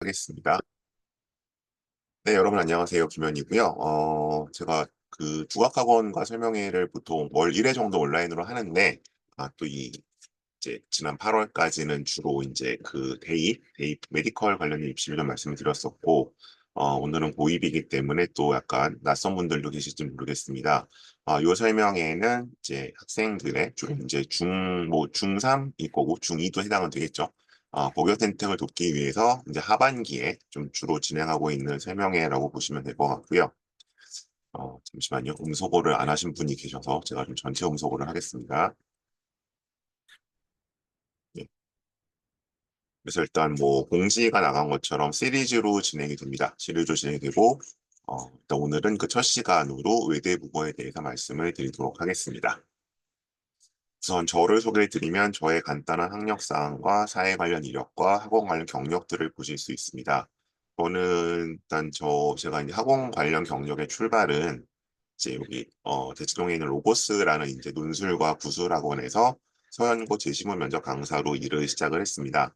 하겠습니다. 네, 여러분 안녕하세요. 김현이고요. 제가 그 국악학원과 설명회를 보통 월 1회 정도 온라인으로 하는데, 또 이제 지난 8월까지는 주로 이제 그 대입 메디컬 관련된 입시를 좀 말씀을 드렸었고, 오늘은 고입이기 때문에 또 약간 낯선 분들도 계실지 모르겠습니다. 요 설명회는 이제 학생들의 주로 이제 중3일 거고, 중2도 해당은 되겠죠. 고교 선택을 돕기 위해서 이제 하반기에 좀 주로 진행하고 있는 설명회라고 보시면 될 것 같고요. 잠시만요. 음소거를 안 하신 분이 계셔서 제가 좀 전체 음소거를 하겠습니다. 네. 그래서 일단 뭐 공지가 나간 것처럼 시리즈로 진행이 됩니다. 시리즈로 진행이 되고, 일단 오늘은 그 첫 시간으로 외대국어에 대해서 말씀을 드리도록 하겠습니다. 우선 저를 소개해 드리면 저의 간단한 학력사항과 사회 관련 이력과 학원 관련 경력들을 보실 수 있습니다. 저는 일단 제가 이제 학원 관련 경력의 출발은 이제 여기 대치동에 있는 로고스라는 이제 논술과 구술학원에서 서연고 제시문 면접 강사로 일을 시작을 했습니다.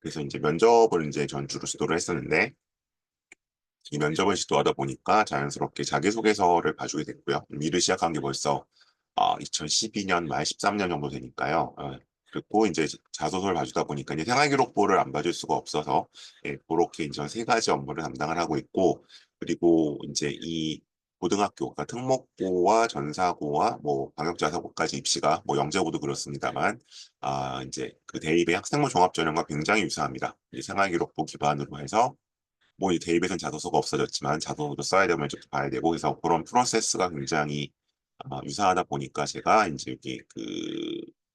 그래서 이제 면접을 이제 전주로 시도를 했었는데 이 면접을 시도하다 보니까 자연스럽게 자기소개서를 봐주게 됐고요. 일을 시작한 게 벌써 2012년 말 13년 정도 되니까요. 그리고 이제 자소서를 봐주다 보니까 이제 생활기록부를 안 봐줄 수가 없어서 그렇게 이제 세 가지 업무를 담당을 하고 있고, 그리고 이제 이 고등학교, 그러니까 특목고와 전사고와 뭐 방역자사고까지 입시가 뭐 영재고도 그렇습니다만 이제 그 대입의 학생부 종합전형과 굉장히 유사합니다. 이제 생활기록부 기반으로 해서 뭐 이 대입에서는 자소서가 없어졌지만 자소서도 써야 되면 좀 봐야 되고, 그래서 그런 프로세스가 굉장히 유사하다 보니까 제가 이제 여기 그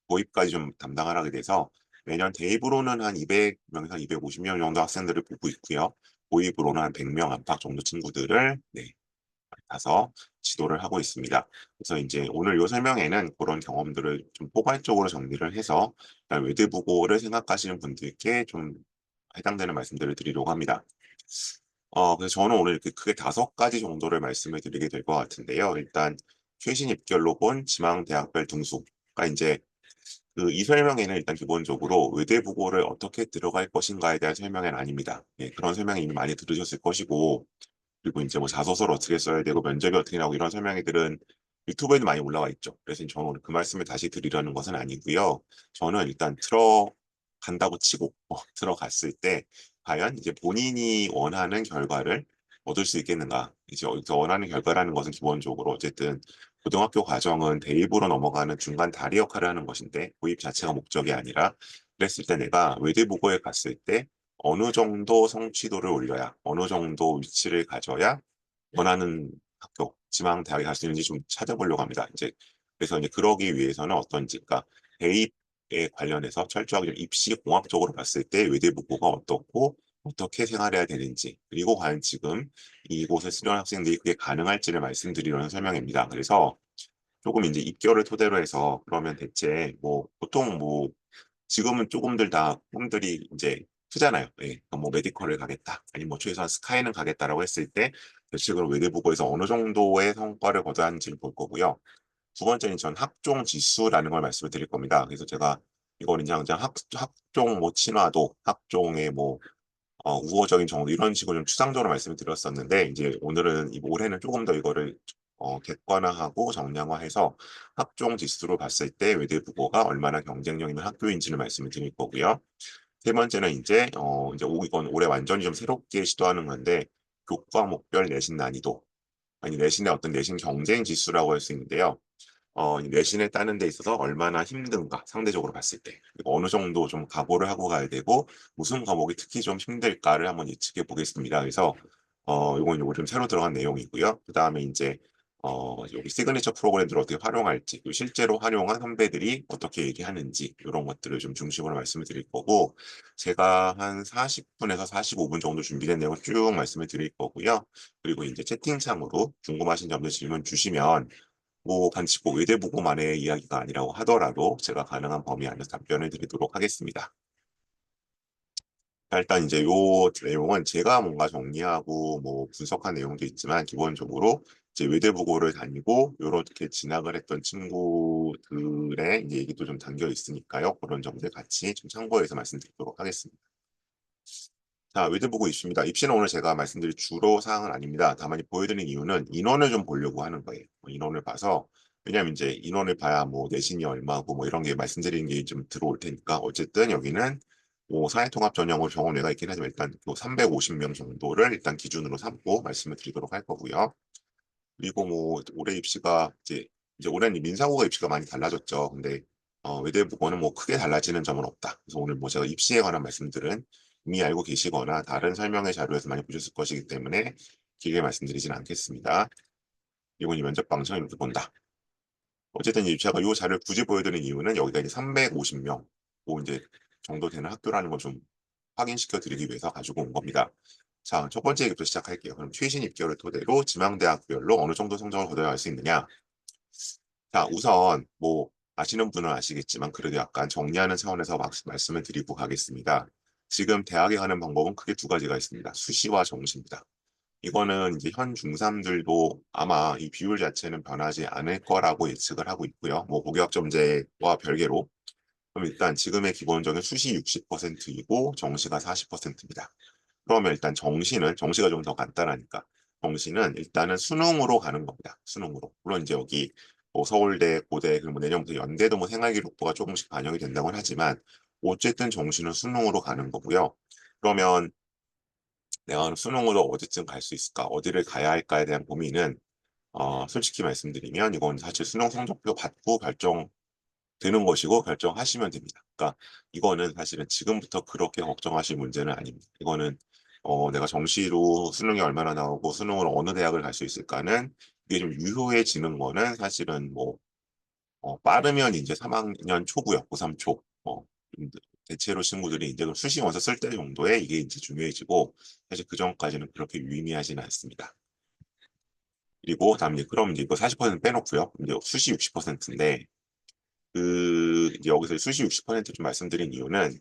도입까지 좀 담당을 하게 돼서 매년 대입으로는 한 200명에서 250명 정도 학생들을 보고 있고요. 고입으로는 한 100명 안팎 정도 친구들을 가서 지도를 하고 있습니다. 그래서 이제 오늘 요 설명에는 그런 경험들을 좀 포괄적으로 정리를 해서 외대부고를 생각하시는 분들께 좀 해당되는 말씀들을 드리려고 합니다. 그래서 저는 오늘 이렇게 크게 5가지 정도를 말씀을 드리게 될 것 같은데요. 일단 최신 입결로 본 지망대학별 등수가 이제 그 이 설명에는 일단 기본적으로 외대부고를 어떻게 들어갈 것인가에 대한 설명은 아닙니다. 그런 설명 이미 많이 들으셨을 것이고, 그리고 이제 뭐 자소서를 어떻게 써야 되고 면접이 어떻게 나오고 이런 설명회들은 유튜브에도 많이 올라와 있죠. 그래서 저는 오늘 그 말씀을 다시 드리려는 것은 아니고요. 저는 일단 들어간다고 치고 들어갔을 때 과연 이제 본인이 원하는 결과를 얻을 수 있겠는가. 이제 여기서 원하는 결과라는 것은 기본적으로 어쨌든 고등학교 과정은 대입으로 넘어가는 중간 다리 역할을 하는 것인데 도입 자체가 목적이 아니라, 그랬을 때 내가 외대부고에 갔을 때 어느 정도 성취도를 올려야, 어느 정도 위치를 가져야 원하는 학교, 지망 대학에 갈 수 있는지 좀 찾아보려고 합니다. 이제 그래서 이제 그러기 위해서는 어떤지, 그러니까 대입에 관련해서 철저하게 좀 입시 공학적으로 봤을 때 외대부고가 어떻고 어떻게 생활해야 되는지, 그리고 과연 지금 이곳에 수련 학생들이 그게 가능할지를 말씀드리려는 설명입니다. 그래서 조금 이제 입결을 토대로 해서 그러면 대체 뭐 보통 뭐 지금은 조금들 다 꿈들이 이제 크잖아요. 그러니까 뭐 메디컬을 가겠다, 아니면 뭐 최소한 스카이는 가겠다라고 했을 때 대체적으로 외대부고에서 어느 정도의 성과를 거둬야 하는지를 볼 거고요. 두 번째는 전 학종 지수라는 걸 말씀을 드릴 겁니다. 그래서 제가 이거는 그냥 학종 뭐 친화도, 학종의 뭐 우호적인 정도 이런 식으로 좀 추상적으로 말씀을 드렸었는데, 이제 오늘은 올해는 조금 더 이거를 객관화하고 정량화해서 학종 지수로 봤을 때 외대부고가 얼마나 경쟁력 있는 학교인지를 말씀을 드릴 거고요. 세 번째는 이제 이건 올해 완전히 좀 새롭게 시도하는 건데, 교과 목별 내신 난이도, 아니 내신의 어떤 내신 경쟁 지수라고 할 수 있는데요. 이 내신을 따는 데 있어서 얼마나 힘든가, 상대적으로 봤을 때. 그리고 어느 정도 좀 각오를 하고 가야 되고, 무슨 과목이 특히 좀 힘들까를 한번 예측해 보겠습니다. 그래서, 이건 요거 좀 새로 들어간 내용이고요. 그 다음에 이제, 여기 시그니처 프로그램들을 어떻게 활용할지, 그리고 실제로 활용한 선배들이 어떻게 얘기하는지, 이런 것들을 좀 중심으로 말씀을 드릴 거고, 제가 한 40분에서 45분 정도 준비된 내용을 쭉 말씀을 드릴 거고요. 그리고 이제 채팅창으로 궁금하신 점들 질문 주시면, 뭐 반드시 꼭 의대보고만의 이야기가 아니라고 하더라도 제가 가능한 범위 안에서 답변을 드리도록 하겠습니다. 일단 이제 요 내용은 제가 뭔가 정리하고 뭐 분석한 내용도 있지만, 기본적으로 이제 외대부고를 다니고 요렇게 진학을 했던 친구들의 이제 얘기도 좀 담겨 있으니까요. 그런 점들 같이 좀 참고해서 말씀드리도록 하겠습니다. 자, 외대보고 입시입니다. 입시는 오늘 제가 말씀드릴 주로 사항은 아닙니다. 다만 보여드리는 이유는 인원을 좀 보려고 하는 거예요. 인원을 봐서, 왜냐면 이제 인원을 봐야 뭐 내신이 얼마고 뭐 이런 게 말씀드리는 게 좀 들어올 테니까, 어쨌든 여기는 뭐 사회통합 전형으로 병원외가 있긴 하지만 일단 350명 정도를 일단 기준으로 삼고 말씀을 드리도록 할 거고요. 그리고 뭐 올해 입시가 이제 올해는 민사고가 입시가 많이 달라졌죠. 근데 외대부고는 뭐 크게 달라지는 점은 없다. 그래서 오늘 뭐 제가 입시에 관한 말씀들은 이미 알고 계시거나 다른 설명의 자료에서 많이 보셨을 것이기 때문에 길게 말씀드리진 않겠습니다. 이건 이 면접 방송을 이렇게 본다. 어쨌든 제가 이 자료를 굳이 보여드리는 이유는 여기가 이제 350명 뭐 이제 정도 되는 학교라는 걸 좀 확인시켜 드리기 위해서 가지고 온 겁니다. 자, 첫 번째 얘기부터 시작할게요. 그럼 최신 입결을 토대로 지망대학별로 어느 정도 성적을 거둬야 할 수 있느냐? 자, 우선 뭐 아시는 분은 아시겠지만 그래도 약간 정리하는 차원에서 말씀을 드리고 가겠습니다. 지금 대학에 가는 방법은 크게 두 가지가 있습니다. 수시와 정시입니다. 이거는 이제 현 중3들도 아마 이 비율 자체는 변하지 않을 거라고 예측을 하고 있고요. 뭐 고교학점제와 별개로. 그럼 일단 지금의 기본적인 수시 60%이고 정시가 40%입니다. 그러면 일단 정시가 좀 더 간단하니까 정시는 일단은 수능으로 가는 겁니다. 수능으로. 물론 이제 여기 뭐 서울대, 고대, 그리고 뭐 내년부터 연대도 뭐 생활기록부가 조금씩 반영이 된다고는 하지만 어쨌든 정시는 수능으로 가는 거고요. 그러면 내가 수능으로 어디쯤 갈 수 있을까? 어디를 가야 할까에 대한 고민은 솔직히 말씀드리면 이건 사실 수능 성적표 받고 결정되는 것이고 결정하시면 됩니다. 그러니까 이거는 사실은 지금부터 그렇게 걱정하실 문제는 아닙니다. 이거는 내가 정시로 수능이 얼마나 나오고 수능으로 어느 대학을 갈 수 있을까는 이게 좀 유효해지는 거는 사실은 뭐 빠르면 이제 3학년 초고요. 고3 초. 대체로 친구들이 이제 수시 원서 쓸 때 정도에 이게 이제 중요해지고 사실 그 전까지는 그렇게 유의미하지는 않습니다. 그리고 다음 이제 그럼 이제 이거 40% 빼놓고요. 이제 수시 60%인데 이제 여기서 수시 60%좀 말씀드린 이유는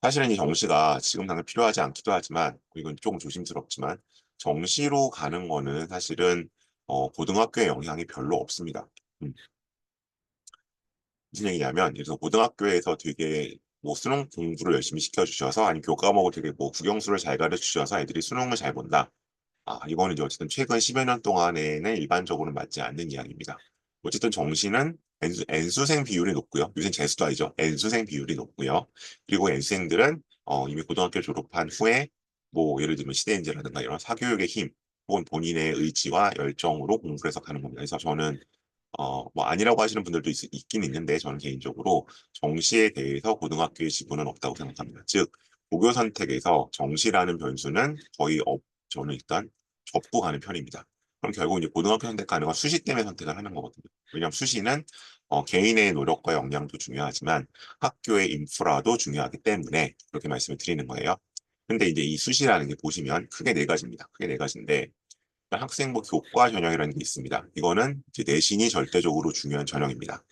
사실은 이 정시가 지금 당장 필요하지 않기도 하지만 이건 조금 조심스럽지만 정시로 가는 거는 사실은 고등학교에 영향이 별로 없습니다. 무슨 얘기냐면 그래서 고등학교에서 되게 뭐 수능 공부를 열심히 시켜주셔서 아니 교과목을 되게 뭐 국영수를 잘 가르치셔서 애들이 수능을 잘 본다. 이거는 이제 어쨌든 최근 10여 년 동안에는 일반적으로 맞지 않는 이야기입니다. 어쨌든 정시는 N수생 비율이 높고요. 요새 재수도 아니죠. N수생 비율이 높고요. 그리고 N수생들은 이미 고등학교 졸업한 후에 뭐 예를 들면 시대인재라든가 이런 사교육의 힘 혹은 본인의 의지와 열정으로 공부를 해서 가는 겁니다. 그래서 저는 뭐 아니라고 하시는 분들도 있긴 있는데 저는 개인적으로 정시에 대해서 고등학교의 지분은 없다고 생각합니다. 즉 고교 선택에서 정시라는 변수는 거의 저는 일단 접고 가는 편입니다. 그럼 결국 이제 고등학교 선택하는 건 수시 때문에 선택을 하는 거거든요. 왜냐하면 수시는 개인의 노력과 역량도 중요하지만 학교의 인프라도 중요하기 때문에 그렇게 말씀을 드리는 거예요. 근데 이제 이 수시라는 게 보시면 크게 네 가지입니다. 크게 네 가지인데 학생부 교과 전형이라는 게 있습니다. 이거는 이제 내신이 절대적으로 중요한 전형입니다.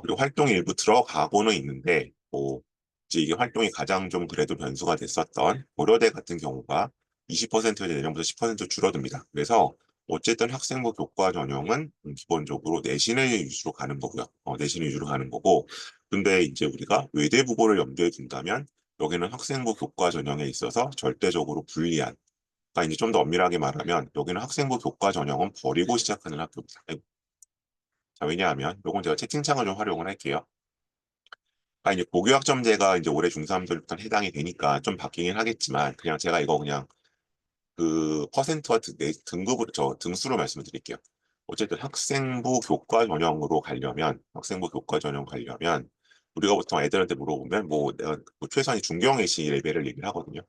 그리고 활동이 일부 들어가고는 있는데, 뭐, 이제 이게 활동이 가장 좀 그래도 변수가 됐었던 고려대 같은 경우가 20%에서 내년부터 10% 줄어듭니다. 그래서 어쨌든 학생부 교과 전형은 기본적으로 내신을 위주로 가는 거고요. 내신 위주로 가는 거고, 근데 이제 우리가 외대부고를 염두에 둔다면 여기는 학생부 교과 전형에 있어서 절대적으로 불리한 이제 좀 더 엄밀하게 말하면 여기는 학생부 교과 전형은 버리고 시작하는 학교입니다. 자, 왜냐하면 요건 제가 채팅창을 좀 활용을 할게요. 이제 고교학점제가 이제 올해 중3들부터 해당이 되니까 좀 바뀌긴 하겠지만 그냥 제가 이거 그냥 그 퍼센트와 등급으로 등수로 말씀을 드릴게요. 어쨌든 학생부 교과 전형 가려면 우리가 보통 애들한테 물어보면 뭐 내가 뭐 최소한 중경외시 레벨을 얘기를 하거든요.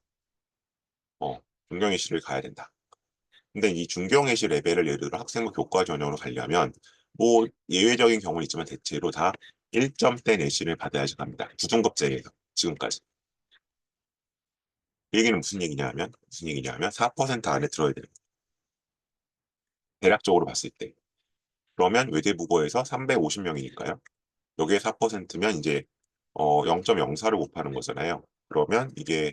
중경외시를 가야 된다. 근데 이 중경외시 레벨을 예를 들어 학생부 교과 전형으로 가려면 뭐 예외적인 경우는 있지만 대체로 다 1점대 내신을 받아야지 갑니다. 9등급제에서 지금까지. 이 얘기는 무슨 얘기냐면 4% 안에 들어야 돼요. 대략적으로 봤을 때. 그러면 외대부고에서 350명이니까요. 여기에 4%면 이제 0.04를 곱하는 거잖아요. 그러면 이게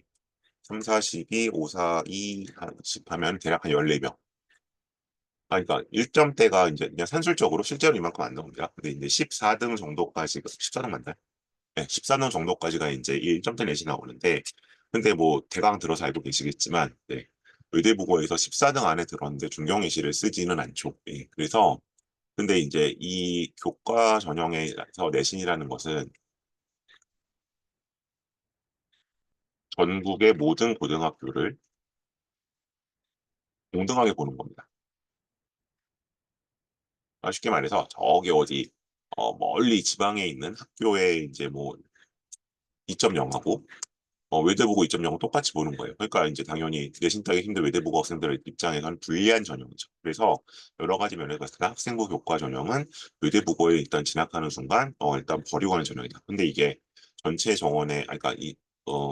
3, 4, 12, 5, 4, 2, 10 하면 대략 한 14명. 그러니까 1점대가 이제 그냥 산술적으로 실제로 이만큼 안 나옵니다. 근데 이제 14등 정도까지, 14등 맞나요? 네, 14등 정도까지가 이제 1점대 내시 나오는데, 근데 뭐 대강 들어서 알고 계시겠지만, 네. 의대국어에서 14등 안에 들었는데 중경예시를 쓰지는 않죠. 예. 그래서 근데 이제 이 교과 전형에서 내신이라는 것은 전국의 모든 고등학교를 동등하게 보는 겁니다. 쉽게 말해서 저기 어디 멀리 지방에 있는 학교에 이제 뭐 2.0하고 외대보고 2.0은 똑같이 보는 거예요. 그러니까 이제 당연히 내신 따기 힘든 외대보고 학생들 입장에서는 불리한 전형이죠. 그래서 여러 가지 면에서 봤을 때 학생부 교과 전형은 외대보고에 일단 진학하는 순간 일단 버리고 하는 전형이다. 근데 이게 전체 정원에 그러니까 이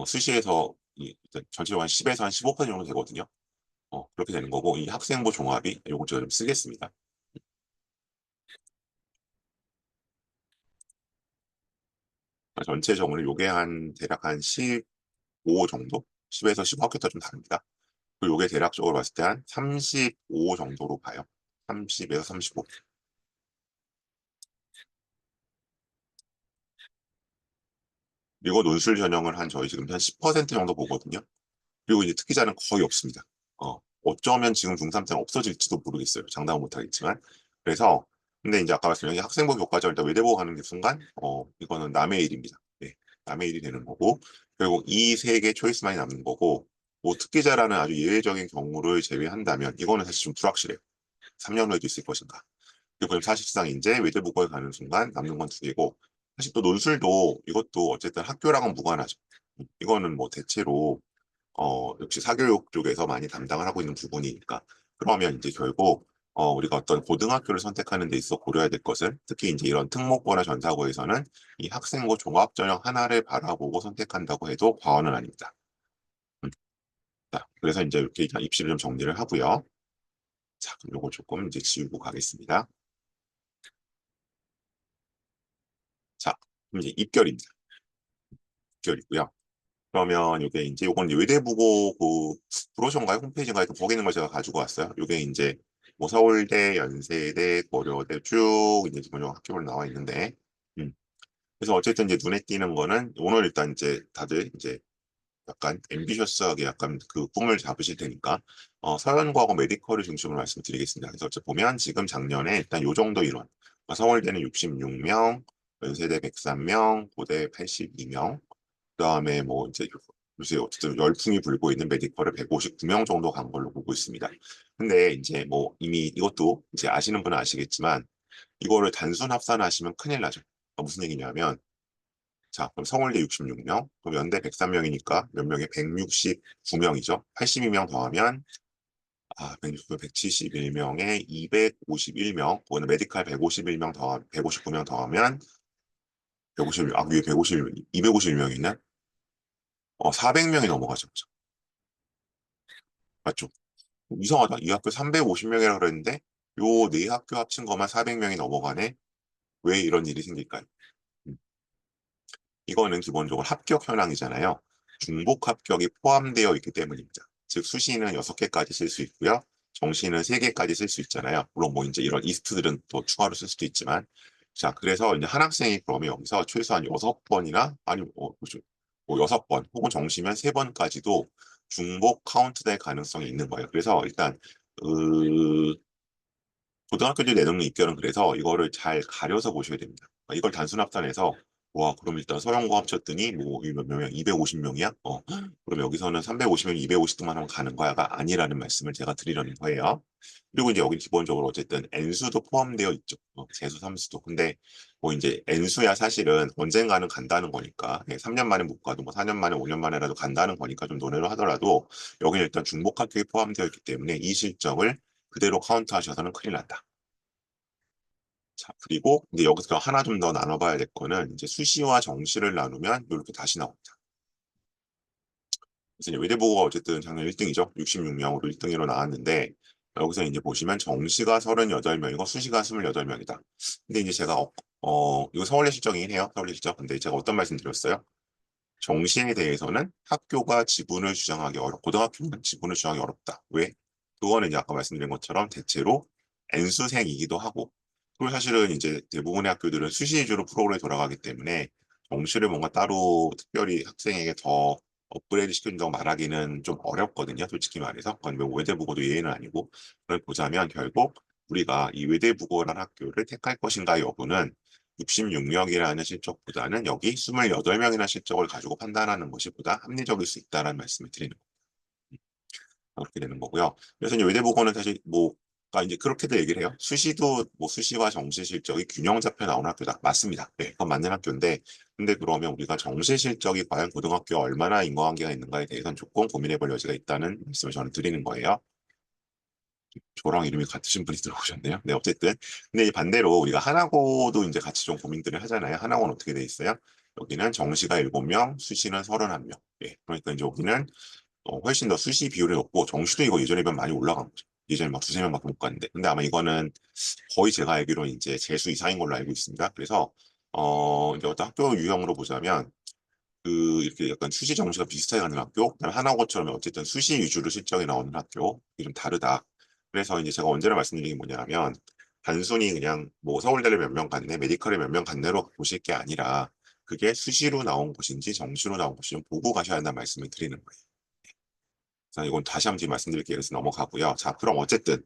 수시에서 일단 전체 정원 10에서 한 15% 정도 되거든요. 그렇게 되는 거고 이 학생부 종합이 요거 제가 좀 쓰겠습니다. 전체 정원은 요게 한 대략 한 15 정도? 10에서 15학교가 좀 다릅니다. 그리고 요게 대략적으로 봤을 때 한 35 정도로 봐요. 30에서 35. 그리고 논술 전형을 한 저희 지금 한 10% 정도 보거든요. 그리고 이제 특기자는 거의 없습니다. 어쩌면 지금 중3 때는 없어질지도 모르겠어요. 장담은 못하겠지만. 그래서 근데 이제 아까 말씀드린 학생부 교과서 일단 외대보고 가는 게 순간 이거는 남의 일입니다. 네, 남의 일이 되는 거고 결국 이 세 개 초이스만이 남는 거고 뭐 특기자라는 아주 예외적인 경우를 제외한다면 이거는 사실 좀 불확실해요. 3년 후에도 있을 것인가. 그리고 사실상 이제 외대부고에 가는 순간 남는 건 두 개고 사실 또 논술도 이것도 어쨌든 학교랑은 무관하죠. 이거는 뭐 대체로 역시 사교육 쪽에서 많이 담당을 하고 있는 부분이니까 그러면 이제 결국 우리가 어떤 고등학교를 선택하는 데 있어 고려해야 될 것은 특히 이제 이런 특목고나 전사고에서는 이 학생부 종합 전형 하나를 바라보고 선택한다고 해도 과언은 아닙니다. 음, 자, 그래서 이제 이렇게 일단 입시를 좀 정리를 하고요. 자, 그럼 요거 조금 이제 지우고 가겠습니다. 자, 그럼 이제 입결입니다. 입결이고요. 그러면 이게 이제 요건 이제 외대부고 그 브로셔인가요? 홈페이지인가요? 거기 있는 걸 제가 가지고 왔어요. 요게 이제 뭐 서울대, 연세대, 고려대 쭉 이제 기본적으로 학교별로 나와 있는데, 음. 그래서 어쨌든 이제 눈에 띄는 거는 오늘 일단 이제 다들 이제 약간 앰비셔스하게 약간 그 꿈을 잡으실 테니까 서연과고 메디컬을 중심으로 말씀드리겠습니다. 그래서 어째 보면 지금 작년에 일단 요 정도 인원, 서울대는 66명, 연세대 103명, 고대 82명, 그다음에 뭐 이제 요새 어쨌든 열풍이 불고 있는 메디컬을 159명 정도 간 걸로 보고 있습니다. 근데 이제 뭐 이미 이것도 이제 아시는 분은 아시겠지만 이거를 단순 합산하시면 큰일 나죠. 무슨 얘기냐면 자, 그럼 서울대 66명, 그럼 연대 103명이니까 몇 명에 169명이죠. 82명 더하면 169명, 171명에 251명, 그거는 메디칼 151명 더 159명 더하면 151명, 위에 151명, 251명이 있네. 400명이 넘어가죠. 그죠? 맞죠? 이상하다. 이 학교 350명이라 그랬는데 요 네 학교 합친 것만 400명이 넘어가네. 왜 이런 일이 생길까요? 음, 이거는 기본적으로 합격 현황이잖아요. 중복 합격이 포함되어 있기 때문입니다. 즉 수시는 6개까지 쓸 수 있고요. 정시는 3개까지 쓸 수 있잖아요. 물론 뭐 이제 이런 이스트들은 또 추가로 쓸 수도 있지만 자, 그래서 이제 한 학생이 그러면 여기서 최소한 6번이나 아니면 뭐 6번 혹은 정시면 3번까지도 중복 카운트될 가능성이 있는 거예요. 그래서 일단 고등학교들 내놓는 입결은 그래서 이거를 잘 가려서 보셔야 됩니다. 이걸 단순 합산해서 와 그럼 일단 서영고 합쳤더니 뭐몇 명이야? 250명이야? 그럼 여기서는 350명, 250등만 하면 가는 거야가 아니라는 말씀을 제가 드리려는 거예요. 그리고 이제 여기 기본적으로 어쨌든 N수도 포함되어 있죠. 재수, 삼수도. 근데 뭐 이제 N수야 사실은 언젠가는 간다는 거니까 3년 만에 못 가도 뭐 4년 만에 5년 만에라도 간다는 거니까 좀 논의를 하더라도 여기는 일단 중복 합격이 포함되어 있기 때문에 이 실적을 그대로 카운트 하셔서는 큰일 난다. 자, 그리고 이제 여기서 하나 좀 더 나눠봐야 될 거는 이제 수시와 정시를 나누면 이렇게 다시 나옵니다. 그래서 이제 외대보고가 어쨌든 작년 1등이죠. 66명으로 1등으로 나왔는데 여기서 이제 보시면 정시가 38명이고 수시가 28명이다. 근데 이제 제가 이거 서울대 실적이긴 해요. 서울대 실적. 근데 제가 어떤 말씀 드렸어요? 정시에 대해서는 학교가 지분을 주장하기 고등학교는 지분을 주장하기 어렵다. 왜? 그거는 이제 아까 말씀드린 것처럼 대체로 N수생이기도 하고, 그리고 사실은 이제 대부분의 학교들은 수시 위주로 프로그램에 돌아가기 때문에 정시를 뭔가 따로 특별히 학생에게 더 업그레이드 시켜준다고 말하기는 좀 어렵거든요. 솔직히 말해서. 그건 뭐 외대부고도 예외는 아니고. 그걸 보자면 결국 우리가 이 외대부고라는 학교를 택할 것인가 여부는 66명이라는 실적보다는 여기 28명이나 실적을 가지고 판단하는 것이 보다 합리적일 수 있다는 말씀을 드리는 그렇게 되는 거고요. 그래서 이제 외대보고는 사실 뭐가 이제 그렇게도 얘기를 해요. 수시도 뭐 수시와 정시 실적이 균형 잡혀 나오는 학교다. 맞습니다. 네, 그건 맞는 학교인데, 근데 그러면 우리가 정시 실적이 과연 고등학교와 얼마나 인과관계가 있는가에 대해서는 조금 고민해볼 여지가 있다는 말씀을 저는 드리는 거예요. 저랑 이름이 같으신 분이 들어오셨네요. 네, 어쨌든. 근데 이 반대로 우리가 하나고도 이제 같이 좀 고민들을 하잖아요. 하나고는 어떻게 돼 있어요? 여기는 정시가 7명, 수시는 31명. 예, 그러니까 이제 여기는 훨씬 더 수시 비율이 높고 정시도 이거 예전에 비하면 많이 올라간 거죠. 예전에 막 두세 명밖에 못 갔는데. 근데 아마 이거는 거의 제가 알기로 이제 재수 이상인 걸로 알고 있습니다. 그래서 이제 어떤 학교 유형으로 보자면 그 이렇게 약간 수시 정시가 비슷하게 가는 학교, 그다음에 하나고처럼 어쨌든 수시 위주로 실적이 나오는 학교 이게 좀 다르다. 그래서 이제 제가 언제나 말씀드린 게 뭐냐면 단순히 그냥 뭐 서울대를 몇 명 갔네, 메디컬에 몇 명 갔네로 보실 게 아니라 그게 수시로 나온 곳인지 정시로 나온 곳인지 좀 보고 가셔야 한다는 말씀을 드리는 거예요. 그래서 이건 다시 한번 말씀드릴게요. 그래서 넘어가고요. 자, 그럼 어쨌든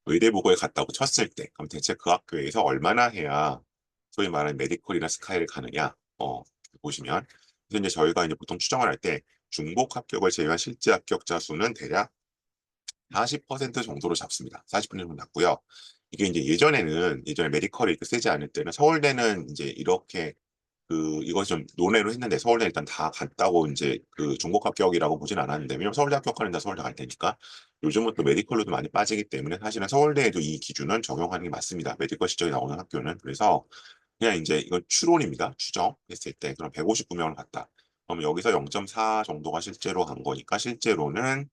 의대보고에 갔다고 쳤을 때, 그럼 대체 그 학교에서 얼마나 해야 소위 말하는 메디컬이나 스카이를 가느냐, 보시면. 그래서 이제 저희가 이제 보통 추정을 할 때 중복 합격을 제외한 실제 합격자 수는 대략 40% 정도로 잡습니다. 40% 정도 잡고요. 이게 이제 예전에 메디컬이 이렇게 세지 않을 때는 서울대는 이제 이렇게 이것 좀 논외로 했는데 서울대 일단 다 갔다고 이제 그 중복 합격이라고 보진 않았는데 왜냐면 서울대 합격하는 다 서울대 갈 테니까 요즘은 또 메디컬로도 많이 빠지기 때문에 사실은 서울대에도 이 기준은 적용하는 게 맞습니다. 메디컬 실적이 나오는 학교는 그래서 그냥 이제 이건 추론입니다. 추정했을 때 그럼 159명을 갔다. 그럼 여기서 0.4 정도가 실제로 간 거니까 실제로는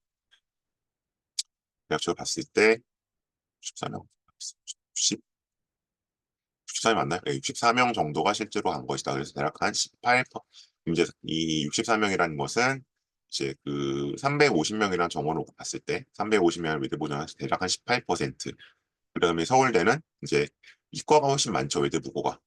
대학적으로 봤을 때 14명, 64명 맞나요? 네, 64명 정도가 실제로 간 것이다. 그래서 대략 한 18%. 이제 이 64명이라는 것은 이제 그 350명이라는 정원으로 봤을 때 350명을 외대보존한 대략 한 18%. 그다음에 서울대는 이제 이과가 훨씬 많죠. 외대부고가.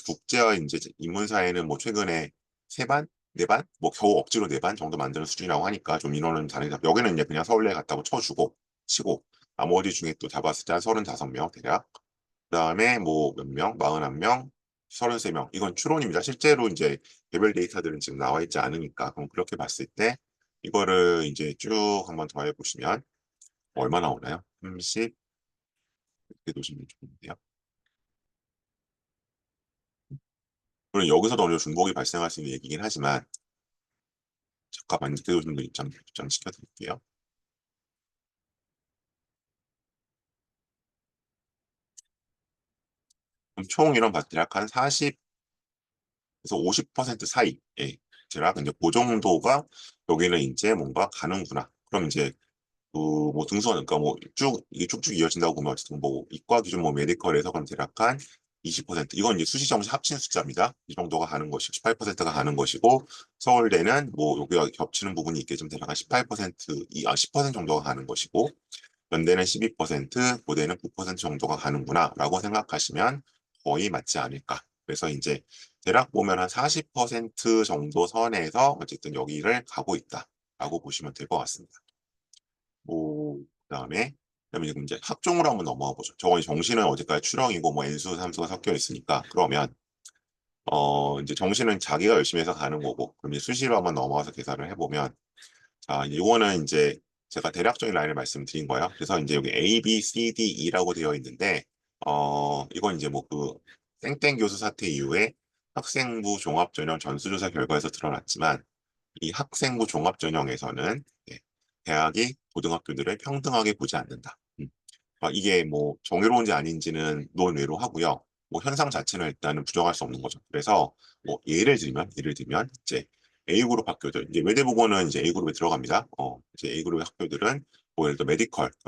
국제와 이제 인문사회는 뭐 최근에 세 반, 네 반, 뭐 겨우 억지로 네 반 정도 만드는 수준이라고 하니까 좀 인원은 다르다. 여기는 이제 그냥 서울대 갔다고 쳐주고 치고 나머지 중에 또 잡았을 때 한 35명 대략. 그다음에 뭐 몇 명, 41명, 33명. 이건 추론입니다. 실제로 이제 개별 데이터들은 지금 나와 있지 않으니까 그럼 그렇게 봤을 때 이거를 이제 쭉 한번 더해 보시면 얼마 나오나요? 30 이렇게 놓으시면 좋은데요. 물론 여기서도 어느 정도 중복이 발생할 수 있는 얘기긴 하지만 잠깐만 이렇게 놓으시면 입장 시켜드릴게요. 그럼 총 이런 대략 한 40에서 50% 사이. 예. 대략 이제 그 정도가 여기는 이제 뭔가 가는구나. 그럼 이제 뭐 등수가 그러니까 뭐 쭉 이게 쭉쭉 이어진다고 보면 어쨌든 뭐 이과 기준 뭐 메디컬에서 그럼 대략 한 20% 이건 이제 수시 정시 합친 숫자입니다. 이 정도가 가는 것이고 18%가 가는 것이고 서울대는 뭐 여기가 겹치는 부분이 있겠지만 대략 한 18% 10% 정도가 가는 것이고 연대는 12% 고대는 9% 정도가 가는구나라고 생각하시면 거의 맞지 않을까. 그래서 이제 대략 보면 한 40% 정도 선에서 어쨌든 여기를 가고 있다라고 보시면 될 것 같습니다. 뭐 그다음에 이제 학종으로 한번 넘어가 보죠. 저거 정시는 어디까지 추령이고 뭐 N수, 삼수가 섞여 있으니까 그러면 이제 정시는 자기가 열심히 해서 가는 거고 그럼 이제 수시로 한번 넘어가서 계산을 해보면 자 이거는 이제 제가 대략적인 라인을 말씀드린 거예요. 그래서 이제 여기 A, B, C, D, E라고 되어 있는데 이건 이제 뭐 그 땡땡 교수 사태 이후에 학생부 종합전형 전수조사 결과에서 드러났지만 이 학생부 종합전형에서는 대학이 고등학교들을 평등하게 보지 않는다. 이게 뭐 정의로운지 아닌지는 논외로 하고요. 뭐 현상 자체는 일단은 부정할 수 없는 거죠. 그래서 뭐 예를 들면 이제 A그룹 학교들 이제 외대부고는 이제 A그룹에 들어갑니다. 이제 A그룹 학교들은 뭐 예를 들어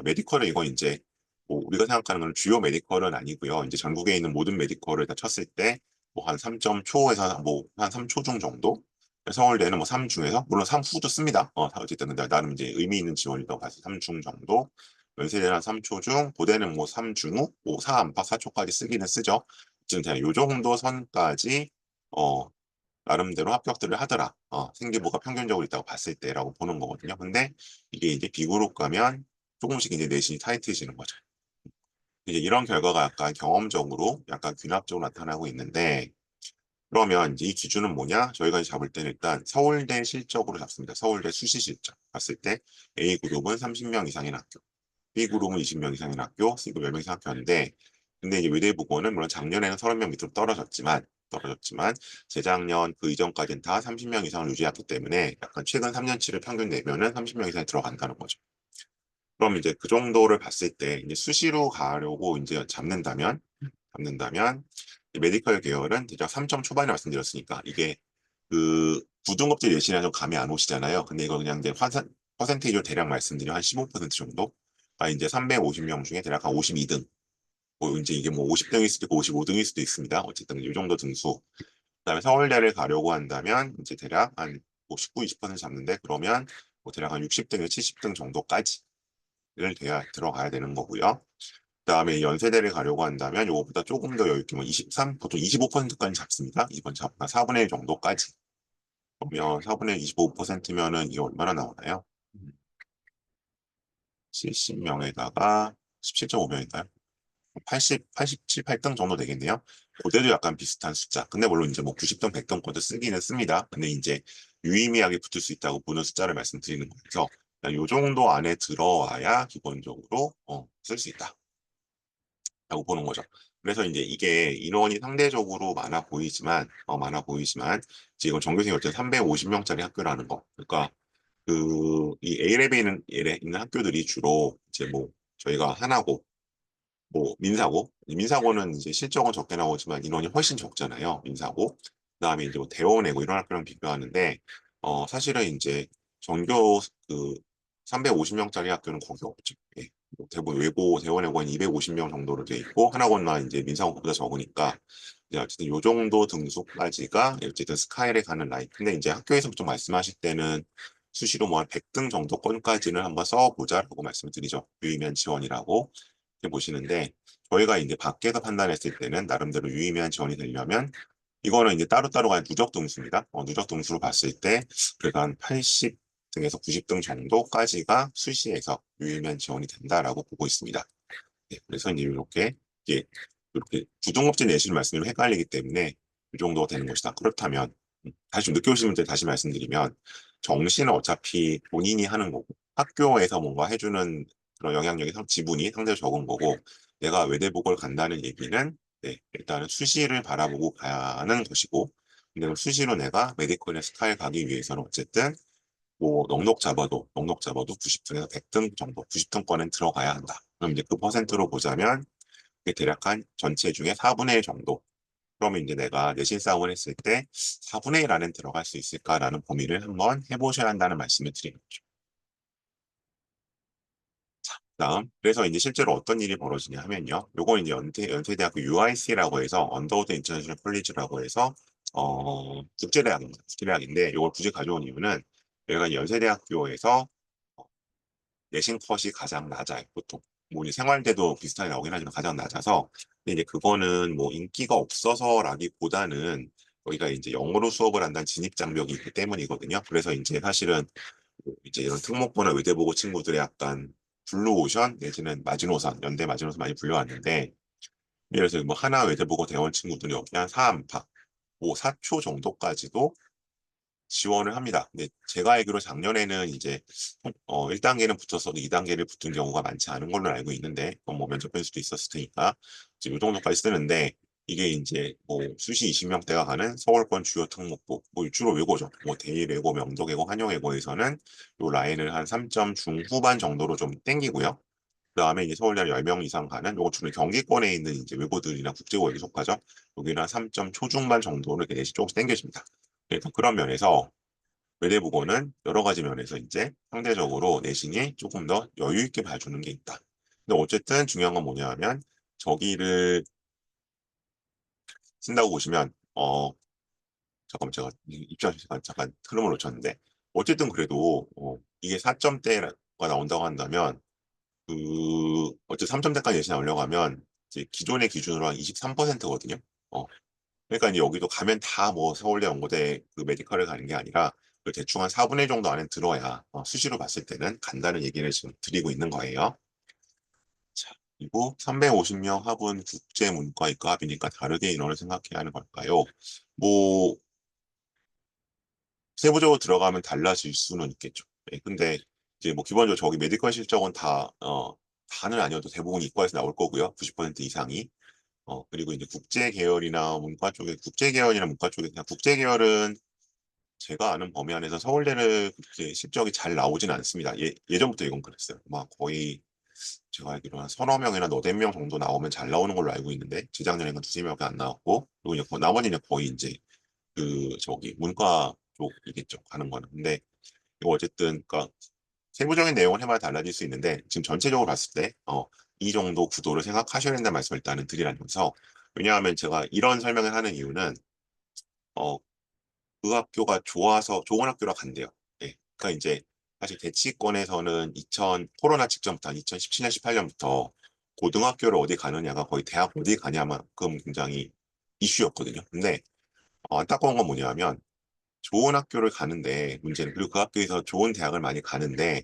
메디컬은 이건 이제 뭐 우리가 생각하는 건 주요 메디컬은 아니고요. 이제 전국에 있는 모든 메디컬을 다 쳤을 때 뭐 한 3.초에서 뭐 한 3초 중 정도. 서울대는 뭐 3중에서 물론 3후도 씁니다. 어쨌든 근데 나름 이제 의미 있는 지원이라고 봐서 3중 정도. 연세대는 한 3초 중, 고대는 뭐 3중후, 뭐 4안팎 4초까지 쓰기는 쓰죠. 지금 그냥 요 정도 선까지 어, 나름대로 합격들을 하더라. 생기부가 평균적으로 있다고 봤을 때라고 보는 거거든요. 근데 이게 이제 B그룹 가면 조금씩 이제 내신이 타이트해지는 거죠. 이제 이런 결과가 약간 경험적으로 약간 균합적으로 나타나고 있는데, 그러면 이제 이 기준은 뭐냐? 저희가 잡을 때는 일단 서울대 실적으로 잡습니다. 서울대 수시 실적 봤을 때 A그룹은 30명 이상인 학교, B그룹은 20명 이상인 학교, C그룹 10명 이상 학교인데, 근데 이제 외대부고는 물론 작년에는 30명 밑으로 떨어졌지만 재작년 그 이전까지는 다 30명 이상을 유지했기 때문에 약간 최근 3년치를 평균 내면은 30명 이상이 들어간다는 거죠. 그럼 이제 그 정도를 봤을 때 이제 수시로 가려고 이제 잡는다면 이 메디컬 계열은 대략 3점 초반에 말씀드렸으니까 이게 그 부등급제 예시나 좀 감이 안 오시잖아요. 근데 이거 그냥 이제 퍼센테이지로 대략 말씀드리면 한 15% 정도. 이제 350명 중에 대략 한 52등. 뭐 이제 이게 뭐 50등일 수도 있고 55등일 수도 있습니다. 어쨌든 이 정도 등수. 그다음에 서울대를 가려고 한다면 이제 대략 한 19, 20% 잡는데, 그러면 뭐 대략 한 60등에서 70등 정도까지를 돼야 들어가야 되는 거고요. 그다음에 연세대를 가려고 한다면 이거보다 조금 더 여유 있게 뭐 23, 보통 25%까지 잡습니다. 이번 잡나 4분의 1 정도까지. 그러면 4분의 25%면은 이게 얼마나 나오나요? 70명에다가 17.5명인가요? 87, 8등 정도 되겠네요. 그때도 약간 비슷한 숫자. 근데 물론 이제 뭐 90등, 100등권도 쓰기는 씁니다. 근데 이제 유의미하게 붙을 수 있다고 보는 숫자를 말씀드리는 거죠. 이 정도 안에 들어와야 기본적으로 쓸 수 있다. 라고 보는 거죠. 그래서 이제 이게 인원이 상대적으로 많아 보이지만 지금 전교생이 어쨌든 350명짜리 학교라는 거. 그러니까 이 A레벨에 있는 학교들이 주로 이제 뭐 저희가 하나고, 뭐 민사고는 이제 실적은 적게 나오지만 인원이 훨씬 적잖아요. 민사고. 그다음에 이제 뭐 대원외고 이런 학교랑 비교하는데, 사실은 이제 전교 그 350명짜리 학교는 거기 없죠. 예. 뭐 대부분 대원외고는 250명 정도로 돼 있고, 하나고나 이제 민사고보다 적으니까 이제 어쨌든 요 정도 등수까지가 어쨌든 스카이에 가는 라인. 근데 이제 학교에서 좀 말씀하실 때는 수시로 뭐 한 100등 정도권까지는 한번 써보자라고 말씀드리죠. 유의미한 지원이라고 이렇게 보시는데, 저희가 이제 밖에서 판단했을 때는 나름대로 유의미한 지원이 되려면 이거는 이제 따로따로 간 누적 등수입니다. 누적 등수로 봤을 때 그래도 한 80등에서 90등 정도까지가 수시에서 유의미한 지원이 된다라고 보고 있습니다. 네, 그래서 이제 이렇게 부등급제 내실 말씀을 헷갈리기 때문에 이 정도 되는 것이다. 그렇다면 다시 좀 늦게 오시는 분들 다시 말씀드리면, 정시는 어차피 본인이 하는 거고 학교에서 뭔가 해주는 그런 영향력이 지분이 상대적으로 적은 거고, 내가 외대복을 간다는 얘기는 일단은 수시를 바라보고 가는 것이고, 근데 수시로 내가 메디컬의 스카이 가기 위해서는 어쨌든 뭐 넉넉 잡아도 90등에서 100등 정도, 90등권은 들어가야 한다. 그럼 이제 그 퍼센트로 보자면 그게 대략 한 전체 중에 4분의 1 정도. 그러면 이제 내가 내신 싸움을 했을 때 4분의 1 안에 들어갈 수 있을까라는 고민을 한번 해보셔야 한다는 말씀을 드리는 거죠. 다음, 그래서 이제 실제로 어떤 일이 벌어지냐 하면요. 요건 이제 연세대학교 UIC라고 해서 언더우드 인터내셔널 컬리지라고 해서 국제대학인데, 요걸 굳이 가져온 이유는 여기가 연세대학교에서 내신 컷이 가장 낮아요, 보통. 뭐 이제 생활대도 비슷하게 나오긴 하지만 가장 낮아서. 근데 이제 그거는 뭐 인기가 없어서라기보다는 저희가 이제 영어로 수업을 한다는 진입 장벽이 있기 때문이거든요. 그래서 이제 사실은 뭐 이제 이런 특목고나 의대보고 친구들의 약간 블루오션 내지는 마지노선, 연대 마지노선 많이 불려왔는데, 예를 들어서 뭐 하나 외대보고 대원 친구들이 여기 한 4안팎, 뭐 4초 정도까지도 지원을 합니다. 근데 제가 알기로 작년에는 이제 1단계는 붙었어도 2단계를 붙은 경우가 많지 않은 걸로 알고 있는데, 뭐 면접 변수도 있었을 테니까 지금 이 정도까지 쓰는데, 이게 이제 뭐 수시 20명대가 가는 서울권 주요 특목고, 뭐 주로 외고죠. 뭐 대일외고, 명덕외고, 한영외고에서는 요 라인을 한 3점 중후반 정도로 좀 땡기고요. 그다음에 이제 서울대 10명 이상 가는 요거 주로 경기권에 있는 이제 외고들이나 국제고에 속하죠. 여기는 한 3점 초중반 정도로 이렇게 내시 조금씩 땡겨집니다. 그래서 그런 면에서 외대부고는 여러 가지 면에서 이제 상대적으로 내신이 조금 더 여유 있게 봐주는 게 있다. 근데 어쨌든 중요한 건 뭐냐 하면, 저기를 쓴다고 보시면 잠깐만, 제가 입장 잠깐 흐름을 놓쳤는데, 어쨌든 그래도 이게 4점대가 나온다고 한다면 어쨌든 3점대까지 내신 나오려고 하면 이제 기존의 기준으로 한 23%거든요. 그러니까 이제 여기도 가면 다 뭐 서울대 연고대 그 메디컬을 가는 게 아니라 그 대충 한 4분의 1 정도 안에 들어야 수시로 봤을 때는 간다는 얘기를 지금 드리고 있는 거예요. 자, 그리고 350명 합은 국제문과이과 합이니까 다르게 인원을 생각해야 하는 걸까요? 뭐 세부적으로 들어가면 달라질 수는 있겠죠. 예, 근데 이제 뭐 기본적으로 저기 메디컬 실적은 다는 아니어도 대부분 이과에서 나올 거고요. 90% 이상이. 그리고 이제 국제 계열이나 문과 쪽에 국제 계열이나 문과 쪽에 그냥 국제 계열은 제가 아는 범위 안에서 서울대를 그렇게 실적이 잘 나오진 않습니다. 예전부터 이건 그랬어요. 막 거의 제가 알기로 한 서너 명이나 너댓 명 정도 나오면 잘 나오는 걸로 알고 있는데 재작년에는 두세 명밖에 안 나왔고 그리고 이제 나머지는 거의 이제 그 저기 문과 쪽이겠죠 가는 거는. 근데 이거 어쨌든 그러니까 세부적인 내용은 해마다 달라질 수 있는데 지금 전체적으로 봤을 때 이 정도 구도를 생각하셔야 된다는 말씀을 일단은 드리라면서 왜냐하면 제가 이런 설명을 하는 이유는 어, 그 학교가 좋아서 좋은 학교라 간대요. 예. 그러니까 이제 사실 대치권에서는 코로나 직전부터 한 2017년, 18년부터 고등학교를 어디 가느냐가 거의 대학 어디 가냐만큼 굉장히 이슈였거든요. 근데 안타까운 건 뭐냐면 좋은 학교를 가는데 문제는 그리고 그 학교에서 좋은 대학을 많이 가는데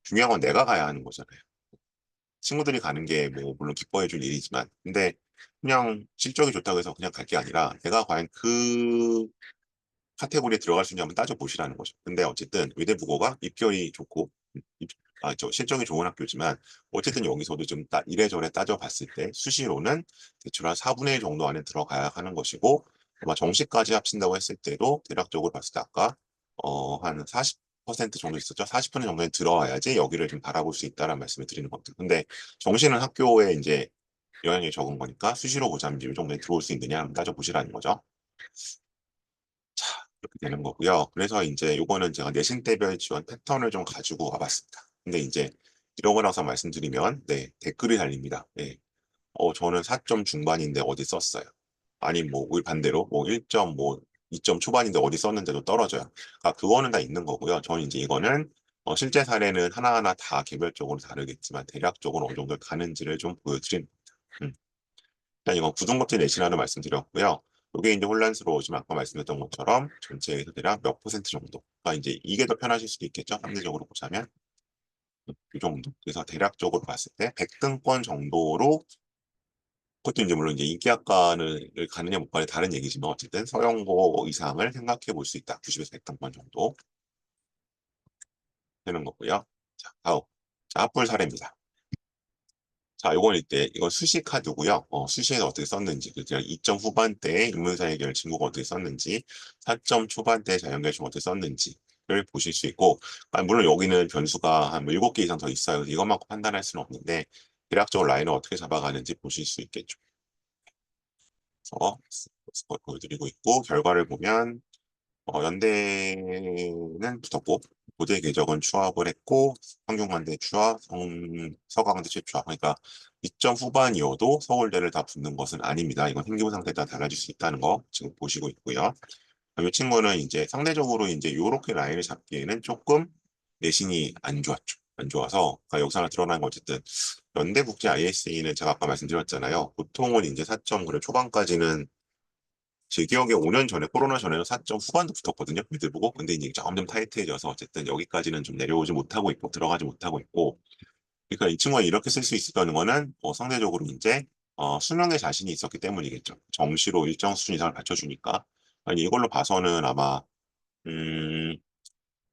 중요한 건 내가 가야 하는 거잖아요. 친구들이 가는 게 뭐 물론 기뻐해 줄 일이지만 근데 그냥 실적이 좋다고 해서 그냥 갈 게 아니라 내가 과연 그 카테고리에 들어갈 수 있냐 한번 따져보시라는 거죠. 근데 어쨌든 의대부고가 입결이 좋고 저 실적이 좋은 학교지만 어쨌든 여기서도 좀 이래저래 따져봤을 때 수시로는 대충 한 4분의 1 정도 안에 들어가야 하는 것이고 아마 정시까지 합친다고 했을 때도 대략적으로 봤을 때 아까 한 40% 정도 있었죠. 40% 정도에 들어와야지 여기를 좀 바라볼 수 있다는 말씀을 드리는 겁니다. 근데 정시는 학교에 이제 영향이 적은 거니까 수시로 보자면 이 정도에 들어올 수 있느냐 한번 따져보시라는 거죠. 자, 그렇게 되는 거고요. 그래서 이제 요거는 제가 내신대별 지원 패턴을 좀 가지고 와봤습니다. 근데 이제 이러고 나서 말씀드리면 네, 댓글이 달립니다. 네. 저는 4점 중반인데 어디 썼어요. 아니 뭐 반대로 뭐 1점 뭐 2점 초반인데 어디 썼는데도 떨어져요. 그러니까 그거는 다 있는 거고요. 저는 이제 이거는 실제 사례는 하나하나 다 개별적으로 다르겠지만 대략적으로 어느 정도 가는지를 좀 보여드린 겁니다. 일단 이건 구동급제 내신하는 말씀드렸고요. 이게 이제 혼란스러우시면 아까 말씀드렸던 것처럼 전체에서 대략 몇 퍼센트 정도. 그러니까 이제 이게 더 편하실 수도 있겠죠. 상대적으로 보자면 이 정도. 그래서 대략적으로 봤을 때 100등권 정도로 그것도 이제 물론 이제 인기학과를 가느냐 못 가느냐 다른 얘기지만 어쨌든 서영고 이상을 생각해 볼 수 있다. 90에서 100등권 정도 되는 거고요. 자, 다음. 자, 합불 사례입니다. 자, 이건 수시 카드고요. 수시에서 어떻게 썼는지, 그냥 2점 후반대에 인문사 해결 친구가 어떻게 썼는지, 4점 초반대 자연계열 친구가 어떻게 썼는지를 보실 수 있고, 물론 여기는 변수가 한 7개 이상 더 있어요. 그래서 이것만큼 판단할 수는 없는데, 대략적으로 라인을 어떻게 잡아가는지 보실 수 있겠죠. 그래서 보여드리고 있고, 결과를 보면, 연대는 붙었고, 고대 궤적은 추합을 했고, 성균관대 추합, 서강대 최추합. 그러니까 2점 후반이어도 서울대를 다 붙는 것은 아닙니다. 이건 생기부 상태에 따라 달라질 수 있다는 거 지금 보시고 있고요. 이 친구는 이제 상대적으로 이제 요렇게 라인을 잡기에는 조금 내신이 안 좋았죠. 안 좋아서, 그러니까 여기서 하나 드러난 건 어쨌든, 연대국제 ISA는 제가 아까 말씀드렸잖아요. 보통은 이제 4점, 그래, 초반까지는 제 기억에 5년 전에 코로나 전에는 4점 후반도 붙었거든요. 미들 보고. 근데 이제 점점 타이트해져서 어쨌든 여기까지는 좀 내려오지 못하고 있고 들어가지 못하고 있고. 그러니까 이 친구가 이렇게 쓸 수 있었다는 거는 상대적으로 이제 수능에 자신이 있었기 때문이겠죠. 정시로 일정 수준 이상을 받쳐주니까. 아니 이걸로 봐서는 아마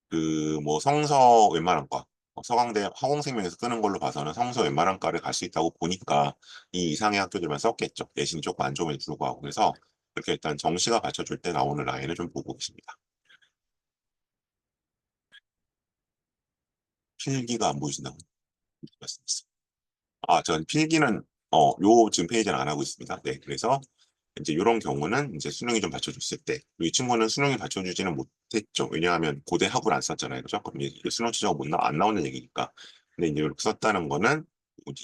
그 뭐 성서 웬만한 과 서강대 화공생명에서 끄는 걸로 봐서는 성서 웬만한 과를 갈 수 있다고 보니까 이 이상의 학교들만 썼겠죠. 내신이 조금 안 좋음에도 불구하고. 그래서 이렇게 일단 정시가 받쳐줄 때 나오는 라인을 좀 보고 계십니다. 필기가 안 보이신다고 말씀드렸어요. 전 필기는 요 지금 페이지는 안 하고 있습니다. 네, 그래서 이제 이런 경우는 이제 수능이 좀 받쳐줬을 때, 이 친구는 수능이 받쳐주지는 못했죠. 왜냐하면 고대 학을 안 썼잖아요, 그죠? 그럼 이게 수능 최저가 안 나오는 얘기니까. 근데 이제 이렇게 썼다는 거는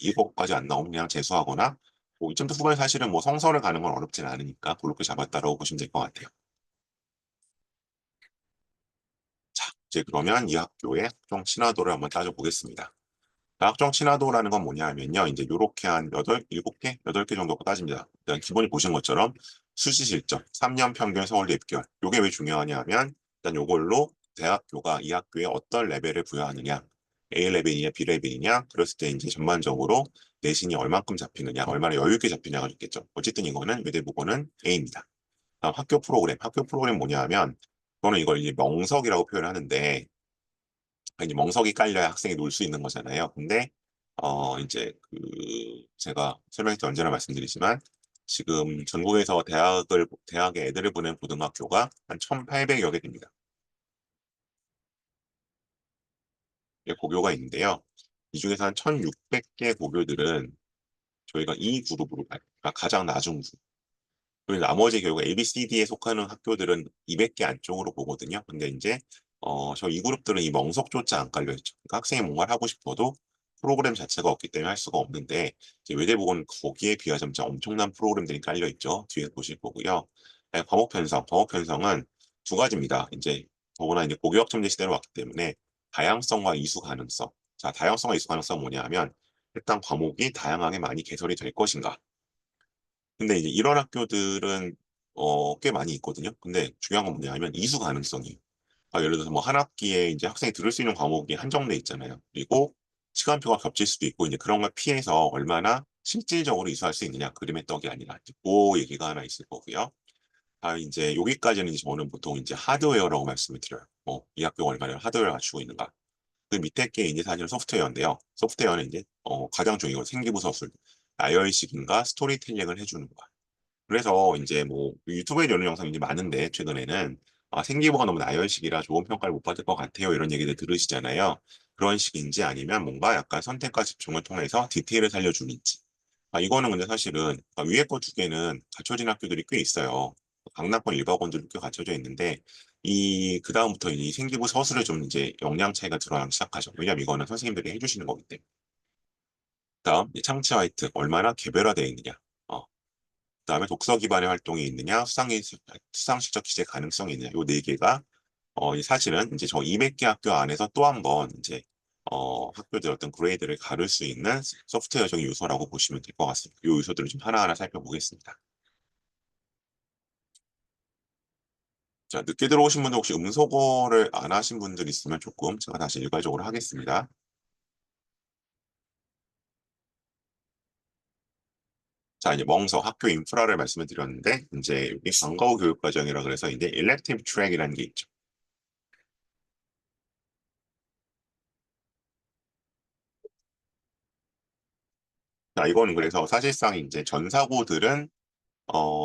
이거까지 안 나오면 그냥 재수하거나 뭐 2점대 후반에 사실은 뭐 성서를 가는 건 어렵진 않으니까 그렇게 잡았다라고 보시면 될 것 같아요. 자, 이제 그러면 이 학교의 좀 친화도를 한번 따져보겠습니다. 자격증 친화도라는 건 뭐냐면요. 이제 요렇게 한 7개, 8개 정도가 따집니다. 일단 기본이 보신 것처럼 수시 실적, 3년 평균 서울대 입결. 요게 왜 중요하냐 하면 일단 요걸로 대학교가 이 학교에 어떤 레벨을 부여하느냐, A 레벨이냐, B 레벨이냐, 그랬을 때 이제 전반적으로 내신이 얼만큼 잡히느냐, 얼마나 여유 있게 잡히냐가 있겠죠. 어쨌든 이거는 외대부고는 A입니다. 다음 학교 프로그램 뭐냐 하면 저는 이걸 이제 명석이라고 표현하는데 이제 멍석이 깔려야 학생이 놀 수 있는 거잖아요. 근데 이제 그 제가 설명할 때 언제나 말씀드리지만 지금 전국에서 대학에 애들을 보낸 고등학교가 한 1,800여 개 됩니다. 예, 고교가 있는데요. 이 중에서 한 1,600개 고교들은 저희가 E 그룹으로 봐요. 그러니까 가장 낮은 그룹. 그리고 나머지 결국 A, B, C, D에 속하는 학교들은 200개 안쪽으로 보거든요. 근데 이제 저 이 그룹들은 이 멍석조차 안 깔려 있죠. 그러니까 학생이 뭔가를 하고 싶어도 프로그램 자체가 없기 때문에 할 수가 없는데 이제 외대부고는 거기에 비하면 진짜 엄청난 프로그램들이 깔려 있죠. 뒤에 보실 거고요. 네, 과목 편성은 두 가지입니다. 이제 더구나 이제 고교학점제 시대로 왔기 때문에 다양성과 이수 가능성. 자, 다양성과 이수 가능성 뭐냐 하면 일단 과목이 다양하게 많이 개설이 될 것인가. 근데 이제 이런 학교들은 꽤 많이 있거든요. 근데 중요한 건 뭐냐면 이수 가능성이. 예를 들어서 뭐 한 학기에 이제 학생이 들을 수 있는 과목이 한정돼 있잖아요. 그리고 시간표가 겹칠 수도 있고 이제 그런 걸 피해서 얼마나 실질적으로 이수할 수 있느냐 그림의 떡이 아니라 그 얘기가 하나 있을 거고요. 이제 여기까지는 이제 저는 보통 이제 하드웨어라고 말씀을 드려요. 이 학교가 얼마나 하드웨어를 갖추고 있는가. 그 밑에 게 이제 사실 소프트웨어인데요. 소프트웨어는 이제 가장 중요한 건 생기부 서술, 나열식인가 스토리텔링을 해주는 거. 그래서 이제 뭐 유튜브에 이런 영상이 이제 많은데 최근에는 생기부가 너무 나열식이라 좋은 평가를 못 받을 것 같아요. 이런 얘기들 들으시잖아요. 그런 식인지 아니면 뭔가 약간 선택과 집중을 통해서 디테일을 살려주는지. 이거는 근데 사실은 위에 거 두 개는 갖춰진 학교들이 꽤 있어요. 강남권 일반권들도 꽤 갖춰져 있는데 그다음부터 이 생기부 서술에 좀 이제 역량 차이가 드러나기 시작하죠. 왜냐면 이거는 선생님들이 해주시는 거기 때문에. 다음 창치 화이트 얼마나 개별화되어 있느냐. 그다음에 독서 기반의 활동이 있느냐, 수상 실적 기재 가능성이 있느냐. 요 네 개가 사실은 이제 저 200개 학교 안에서 또 한 번 이제 학교들 어떤 그레이드를 가를 수 있는 소프트웨어적인 요소라고 보시면 될 것 같습니다. 요 요소들을 좀 하나하나 살펴보겠습니다. 자, 늦게 들어오신 분들 혹시 음소거를 안 하신 분들 있으면 조금 제가 다시 일괄적으로 하겠습니다. 자, 이제 멍서 학교 인프라를 말씀을 드렸는데 이제 여기 방과 후 교육 과정이라 그래서 이제 elective track이라는 게 있죠. 자, 이거는 그래서 사실상 이제 전사고들은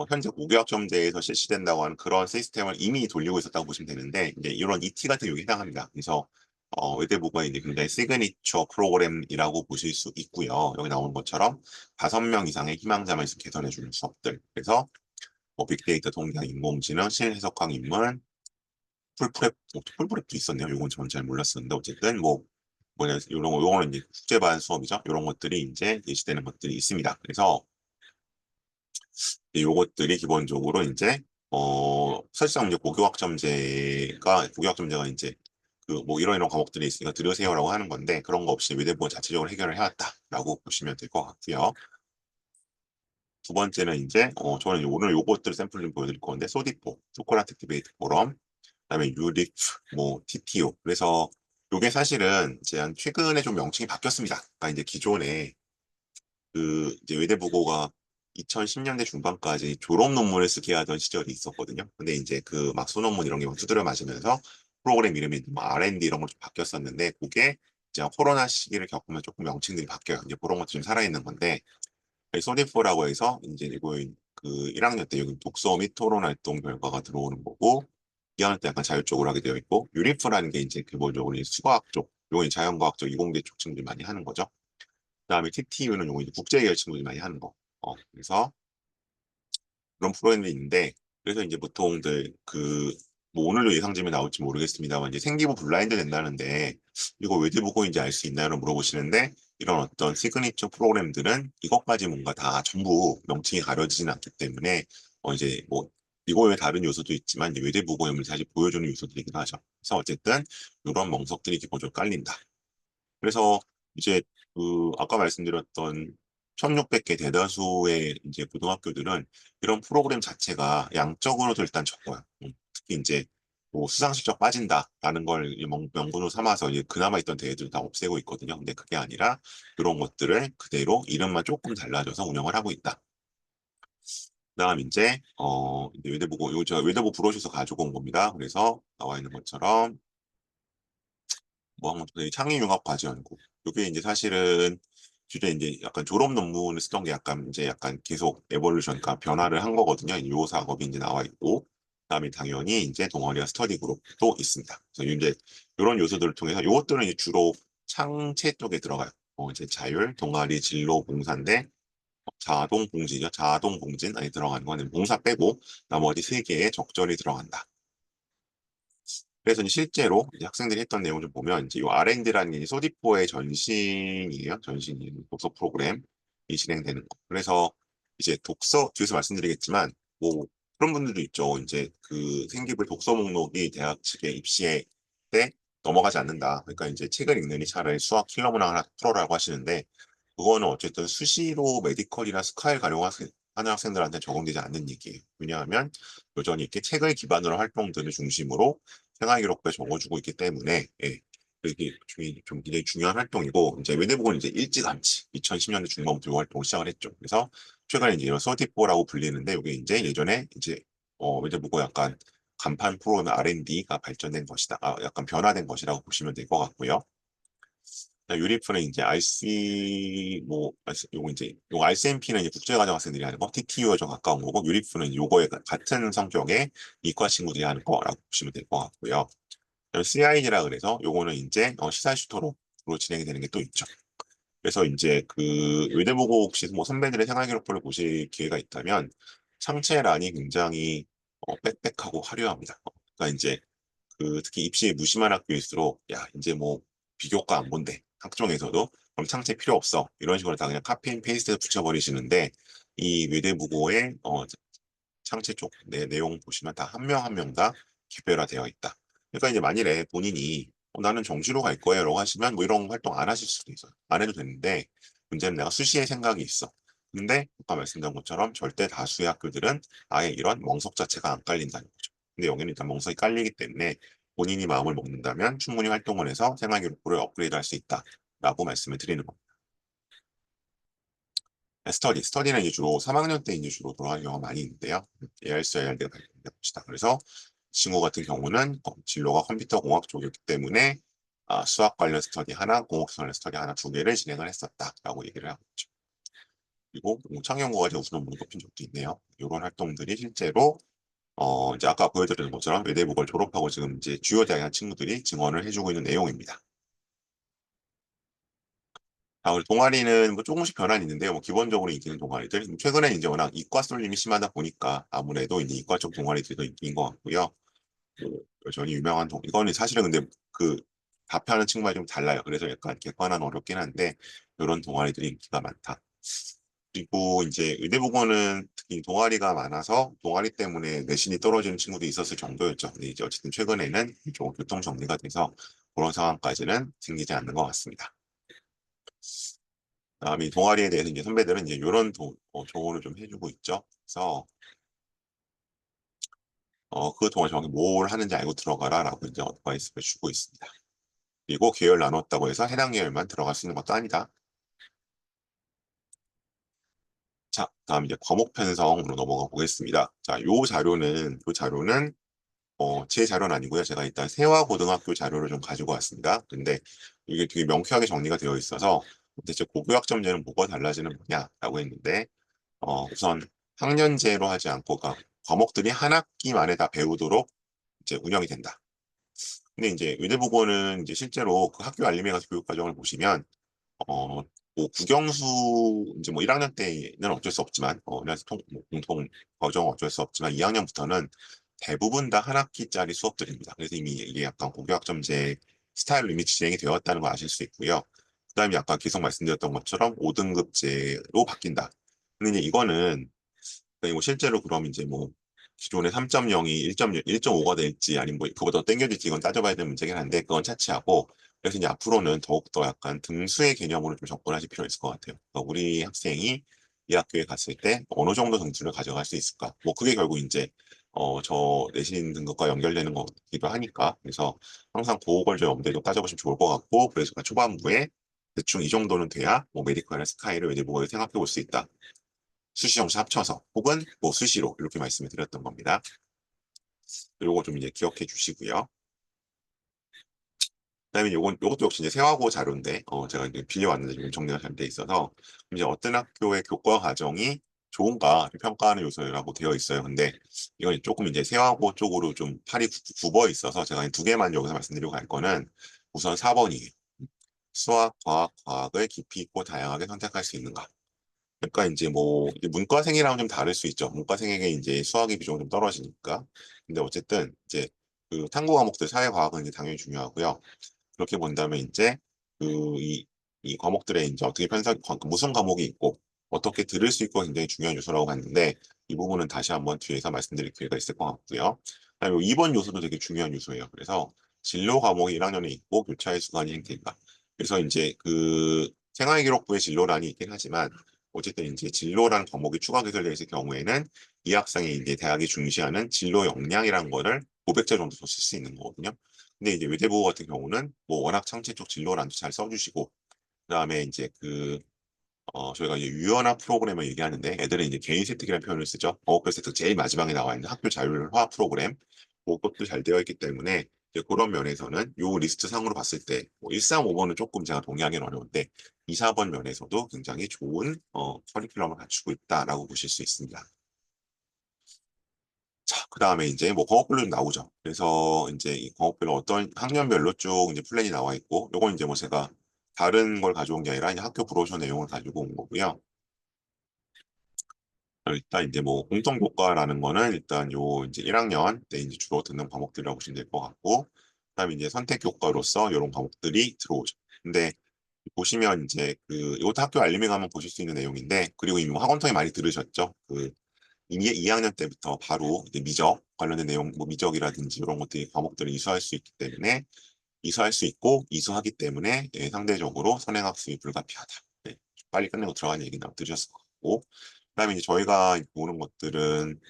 현재 고교학점제에서 실시된다고 하는 그런 시스템을 이미 돌리고 있었다고 보시면 되는데 이제 이런 ET 같은 경우에 해당합니다. 그래서 외대부가 이제 굉장히 시그니처 프로그램이라고 보실 수 있고요. 여기 나오는 것처럼 5명 이상의 희망자만 있으면 개설해주는 수업들. 그래서 뭐 빅데이터, 통계학, 인공지능, 실해석학 인문, 풀프랩도 있었네요. 이건 저는 잘 몰랐었는데 어쨌든 뭐 뭐냐 요거는 이제 국제반 수업이죠. 이런 것들이 이제 예시되는 것들이 있습니다. 그래서 요것들이 기본적으로 이제 사실상 이제 고교학점제가 이제 그 뭐 이런 과목들이 있으니까 들으세요라고 하는 건데 그런 거 없이 외대부가 자체적으로 해결을 해왔다라고 보시면 될 것 같고요. 두 번째는 이제 저는 오늘 요것들 샘플 좀 보여드릴 건데 소디포, 소크라틱 디베이트 포럼, 그다음에 유립, 뭐 TTO. 그래서 요게 사실은 이제 한 최근에 좀 명칭이 바뀌었습니다. 그러니까 이제 기존에 그 이제 외대부고가 2010년대 중반까지 졸업 논문을 쓰게 하던 시절이 있었거든요. 근데 이제 그 막 소논문 이런 게 막 두드려 맞으면서 프로그램 이름이 뭐 R&D 이런 걸 좀 바뀌었었는데 그게 이제 코로나 시기를 겪으면 조금 명칭들이 바뀌어요. 이제 그런 것도 좀 살아있는 건데 소디포라고 해서 이제 이거 그 1학년 때 여기 독서 및 토론 활동 결과가 들어오는 거고 2학년 때 약간 자율적으로 하게 되어 있고 유리프라는 게 이제 기본적으로 수과학 쪽, 요건 자연과학 쪽, 이공계 쪽 친구들이 많이 하는 거죠. 그다음에 TTU는 요거 이제 국제계열 친구들이 많이 하는 거. 그래서 그런 프로그램이 있는데 그래서 이제 보통들 그 뭐 오늘도 예상점이 나올지 모르겠습니다만 이제 생기부 블라인드 된다는데 이거 외대 보고인지 알 수 있나요? 물어보시는데 이런 어떤 시그니처 프로그램들은 이것까지 뭔가 다 전부 명칭이 가려지진 않기 때문에 이제 뭐 이거 외에 다른 요소도 있지만 이제 외대 보고임을 사실 보여주는 요소들이긴 하죠. 그래서 어쨌든 이런 멍석들이 기본적으로 깔린다. 그래서 이제 아까 말씀드렸던 1600개 대다수의 이제 고등학교들은 이런 프로그램 자체가 양적으로도 일단 적어요. 특히 이제 뭐 수상 실적 빠진다라는 걸 명분으로 삼아서 이제 그나마 있던 대회들을 다 없애고 있거든요. 근데 그게 아니라 이런 것들을 그대로 이름만 조금 달라져서 운영을 하고 있다. 그다음 이제 외대보고 이거 제가 외대보 브로셔서 가지고 온 겁니다. 그래서 나와 있는 것처럼 뭐 한번 창의융합과제연구 이게 이제 사실은 주제 이제 약간 졸업 논문을 쓰던 게 약간 이제 약간 계속 에볼루션, 그러니까 변화를 한 거거든요. 요 작업이 이제 나와 있고, 그다음에 당연히 이제 동아리와 스터디 그룹도 있습니다. 그래서 이제 이런 요소들을 통해서 요것들은 이제 주로 창체 쪽에 들어가요. 이제 자율, 동아리, 진로, 봉사인데 자동 봉진이요. 자동 봉진 안에 들어가는 거는 봉사 빼고 나머지 세 개에 적절히 들어간다. 그래서 이제 실제로 이제 학생들이 했던 내용을 좀 보면 이제 이 R&D라는 게 소디포의 전신이에요. 전신이 독서 프로그램이 진행되는 거. 그래서 이제 독서 뒤에서 말씀드리겠지만 뭐 그런 분들도 있죠. 이제 그 생기부 독서 목록이 대학 측의 입시에 때 넘어가지 않는다. 그러니까 이제 책을 읽느니 차라리 수학 킬러 문항 하나 풀어라고 하시는데 그거는 어쨌든 수시로 메디컬이나 스카일 가려하는 학생들한테 적용되지 않는 얘기예요. 왜냐하면 여전히 이렇게 책을 기반으로 활동들을 중심으로 생활기록부에 적어주고 있기 때문에 예, 이게 좀 굉장히 중요한 활동이고 이제 외대부고는 이제 일찌감치 2010년대 중반부터 활동을 시작을 했죠. 그래서 최근에 이제 이런 서디포라고 불리는데 이게 이제 예전에 이제 외대부고 약간 간판 프로그램 R&D가 발전된 것이다. 약간 변화된 것이라고 보시면 될 것 같고요. 유리프는 이제 RC 뭐 요거 이제 요 RCMP는 이제 국제과정 학생들이 하는 거, TTU가 좀 가까운 거고 유리프는 요거에 같은 성격의 이과 친구들이 하는 거라고 보시면 될 것 같고요. CIG라 그래서 요거는 이제 시사 슈터로 진행이 되는 게 또 있죠. 그래서 이제 그 외대보고 혹시 뭐 선배들의 생활 기록부를 보실 기회가 있다면 상체란이 굉장히 빽빽하고 화려합니다. 그러니까 이제 그 특히 입시에 무심한 학교일수록 야 이제 뭐 비교과 안 본대 학종에서도 그럼 창체 필요 없어 이런 식으로 다 그냥 카피 앤 페이스트해서 붙여버리시는데 이 외대부고의 창체 쪽 내용 보시면 다 한 명 한 명 다 개별화되어 있다. 그러니까 이제 만일에 본인이 나는 정시로 갈 거예요라고 하시면 뭐 이런 활동 안 하실 수도 있어요. 안 해도 되는데 문제는 내가 수시에 생각이 있어. 근데 아까 말씀드린 것처럼 절대 다수의 학교들은 아예 이런 멍석 자체가 안 깔린다는 거죠. 근데 여기는 일단 멍석이 깔리기 때문에 본인이 마음을 먹는다면 충분히 활동을 해서 생활기록부를 업그레이드 할 수 있다라고 말씀을 드리는 겁니다. 스터디는 이제 주로 3학년 때 이제 주로 돌아가는 경우가 많이 있는데요. ARC, ARD가 발전된 것이다. 그래서 친구 같은 경우는 진로가 컴퓨터 공학 쪽이었기 때문에 수학 관련 스터디 하나, 공학 관련 스터디 하나 두 개를 진행을 했었다라고 얘기를 하고 있죠. 그리고 뭐 창의연구가 이제 우수논문을 뽑힌 적도 있네요. 이런 활동들이 실제로 이제 아까 보여드리는 것처럼 외대부고를 졸업하고 지금 이제 주요 대학 친구들이 증언을 해주고 있는 내용입니다. 우리 동아리는 뭐 조금씩 변화는 있는데요. 뭐 기본적으로 인기는 동아리들. 최근에 이제 워낙 이과 쏠림이 심하다 보니까 아무래도 이제 이과 쪽 동아리들이 더 인기인 것 같고요. 뭐 여전히 유명한 이거는 사실은 근데 그 답하는 친구가 좀 달라요. 그래서 약간 객관화는 어렵긴 한데 이런 동아리들이 인기가 많다. 그리고 이제 의대보고는 특히 동아리가 많아서 동아리 때문에 내신이 떨어지는 친구도 있었을 정도였죠. 근데 이제 어쨌든 최근에는 좀 교통 정리가 돼서 그런 상황까지는 생기지 않는 것 같습니다. 이 동아리에 대해서 이제 선배들은 이제 이런 조언을 좀 해주고 있죠. 그래서 그 동안 정확히 뭘 하는지 알고 들어가라라고 이제 어드바이스를 주고 있습니다. 그리고 계열 나눴다고 해서 해당 계열만 들어갈 수 있는 것도 아니다. 자, 다음 이제 과목 편성으로 넘어가 보겠습니다. 자, 요 자료는 제 자료는 아니고요. 제가 일단 세화고등학교 자료를 좀 가지고 왔습니다. 근데 이게 되게 명쾌하게 정리가 되어 있어서 대체 고교학점제는 뭐가 달라지는 거냐라고 했는데 우선 학년제로 하지 않고 그러니까 과목들이 한 학기 만에 다 배우도록 이제 운영이 된다. 근데 이제 외대부고는 이제 실제로 그 학교 알림에 가서 교육 과정을 보시면 뭐 국영수 이제 뭐 1학년 때는 어쩔 수 없지만 그래서 뭐 공통 과정은 어쩔 수 없지만 2학년부터는 대부분 다 한 학기짜리 수업들입니다. 그래서 이미 이게 약간 고교학점제 스타일로 이미 진행이 되었다는 걸 아실 수 있고요. 그다음에 아까 계속 말씀드렸던 것처럼 5등급제로 바뀐다. 근데 이제 이거는 뭐 실제로 그럼 이제 뭐 기존의 3.0이 1.5가 될지 아니면 뭐 그보다 더 땡겨질지 이건 따져봐야 되는 문제긴 한데 그건 차치하고 그래서 이제 앞으로는 더욱더 약간 등수의 개념으로 좀 접근하실 필요가 있을 것 같아요. 그러니까 우리 학생이 이 학교에 갔을 때 어느 정도 등수를 가져갈 수 있을까? 뭐 그게 결국 이제 저 내신 등급과 연결되는 거기도 하니까 그래서 항상 그걸 좀 염두에 좀 따져보시면 좋을 것 같고 그래서 초반부에 대충 이 정도는 돼야 뭐 메디컬이나 스카이를 외대부고에 생각해 볼 수 있다. 수시 점수 합쳐서 혹은 뭐 수시로 이렇게 말씀을 드렸던 겁니다. 요거 좀 이제 기억해 주시고요. 그다음에 요것도 역시 이제 세화고 자료인데 제가 이제 빌려왔는데 지금 정리가 잘 돼 있어서 이제 어떤 학교의 교과 과정이 좋은가 평가하는 요소라고 되어 있어요. 근데 이건 조금 이제 세화고 쪽으로 좀 팔이 굽어 있어서 제가 두 개만 여기서 말씀드리고 갈 거는 우선 4번이에요. 수학, 과학, 과학을 깊이 있고 다양하게 선택할 수 있는가. 그러니까 이제 뭐 이제 문과생이랑은 좀 다를 수 있죠. 문과생에게 이제 수학의 비중이 좀 떨어지니까. 근데 어쨌든 이제 그 탐구 과목들 사회과학은 이제 당연히 중요하고요. 그렇게 본다면 이제 이 과목들의 이제 어떻게 무슨 과목이 있고 어떻게 들을 수 있고 굉장히 중요한 요소라고 봤는데 이 부분은 다시 한번 뒤에서 말씀드릴 기회가 있을 것 같고요. 그다음에 2번 요소도 되게 중요한 요소예요. 그래서 진로 과목이 1학년에 있고 교차의 수간이 행태인가. 그래서 이제 그 생활기록부의 진로란이 있긴 하지만 어쨌든 이제 진로라는 과목이 추가 개설되어 있을 경우에는 이 학생이 이제 대학이 중시하는 진로 역량이라는 거를 500자 정도 더 쓸 수 있는 거거든요. 근데 이제 외대부고 같은 경우는 뭐 워낙 창체 쪽 진로란도 잘 써주시고 그다음에 이제 저희가 이제 유연화 프로그램을 얘기하는데 애들은 이제 개인 세특이라는 표현을 쓰죠. 버거클 세특 제일 마지막에 나와 있는 학교 자율화 프로그램 그것도 잘 되어 있기 때문에 이제 그런 면에서는 요 리스트 상으로 봤을 때뭐 1, 3, 5번은 조금 제가 동의하기는 어려운데 2, 4번 면에서도 굉장히 좋은 커리큘럼을 갖추고 있다라고 보실 수 있습니다. 자, 그 다음에 이제 뭐 과목별로 좀 나오죠. 그래서 이제 이 과목별로 어떤 학년별로 쭉 이제 플랜이 나와 있고, 요건 이제 뭐 제가 다른 걸 가져온 게 아니라 이제 학교 브로셔 내용을 가지고 온 거고요. 일단 이제 뭐 공통교과라는 거는 일단 요 이제 1학년 때 이제 주로 듣는 과목들이라고 보시면 될 것 같고, 그다음에 이제 선택교과로서 이런 과목들이 들어오죠. 근데 보시면 이제 이것도 학교 알림에 가면 보실 수 있는 내용인데, 그리고 이미 뭐 학원통에 많이 들으셨죠. 이미 2학년 때부터 바로 이제 미적 관련된 내용, 뭐 미적이라든지 이런 것들이 과목들을 이수할 수 있기 때문에 이수할 수 있고 이수하기 때문에 상대적으로 선행학습이 불가피하다. 네, 빨리 끝내고 들어가는 얘기 들으셨을 것 같고, 그다음에 이제 저희가 보는 것들은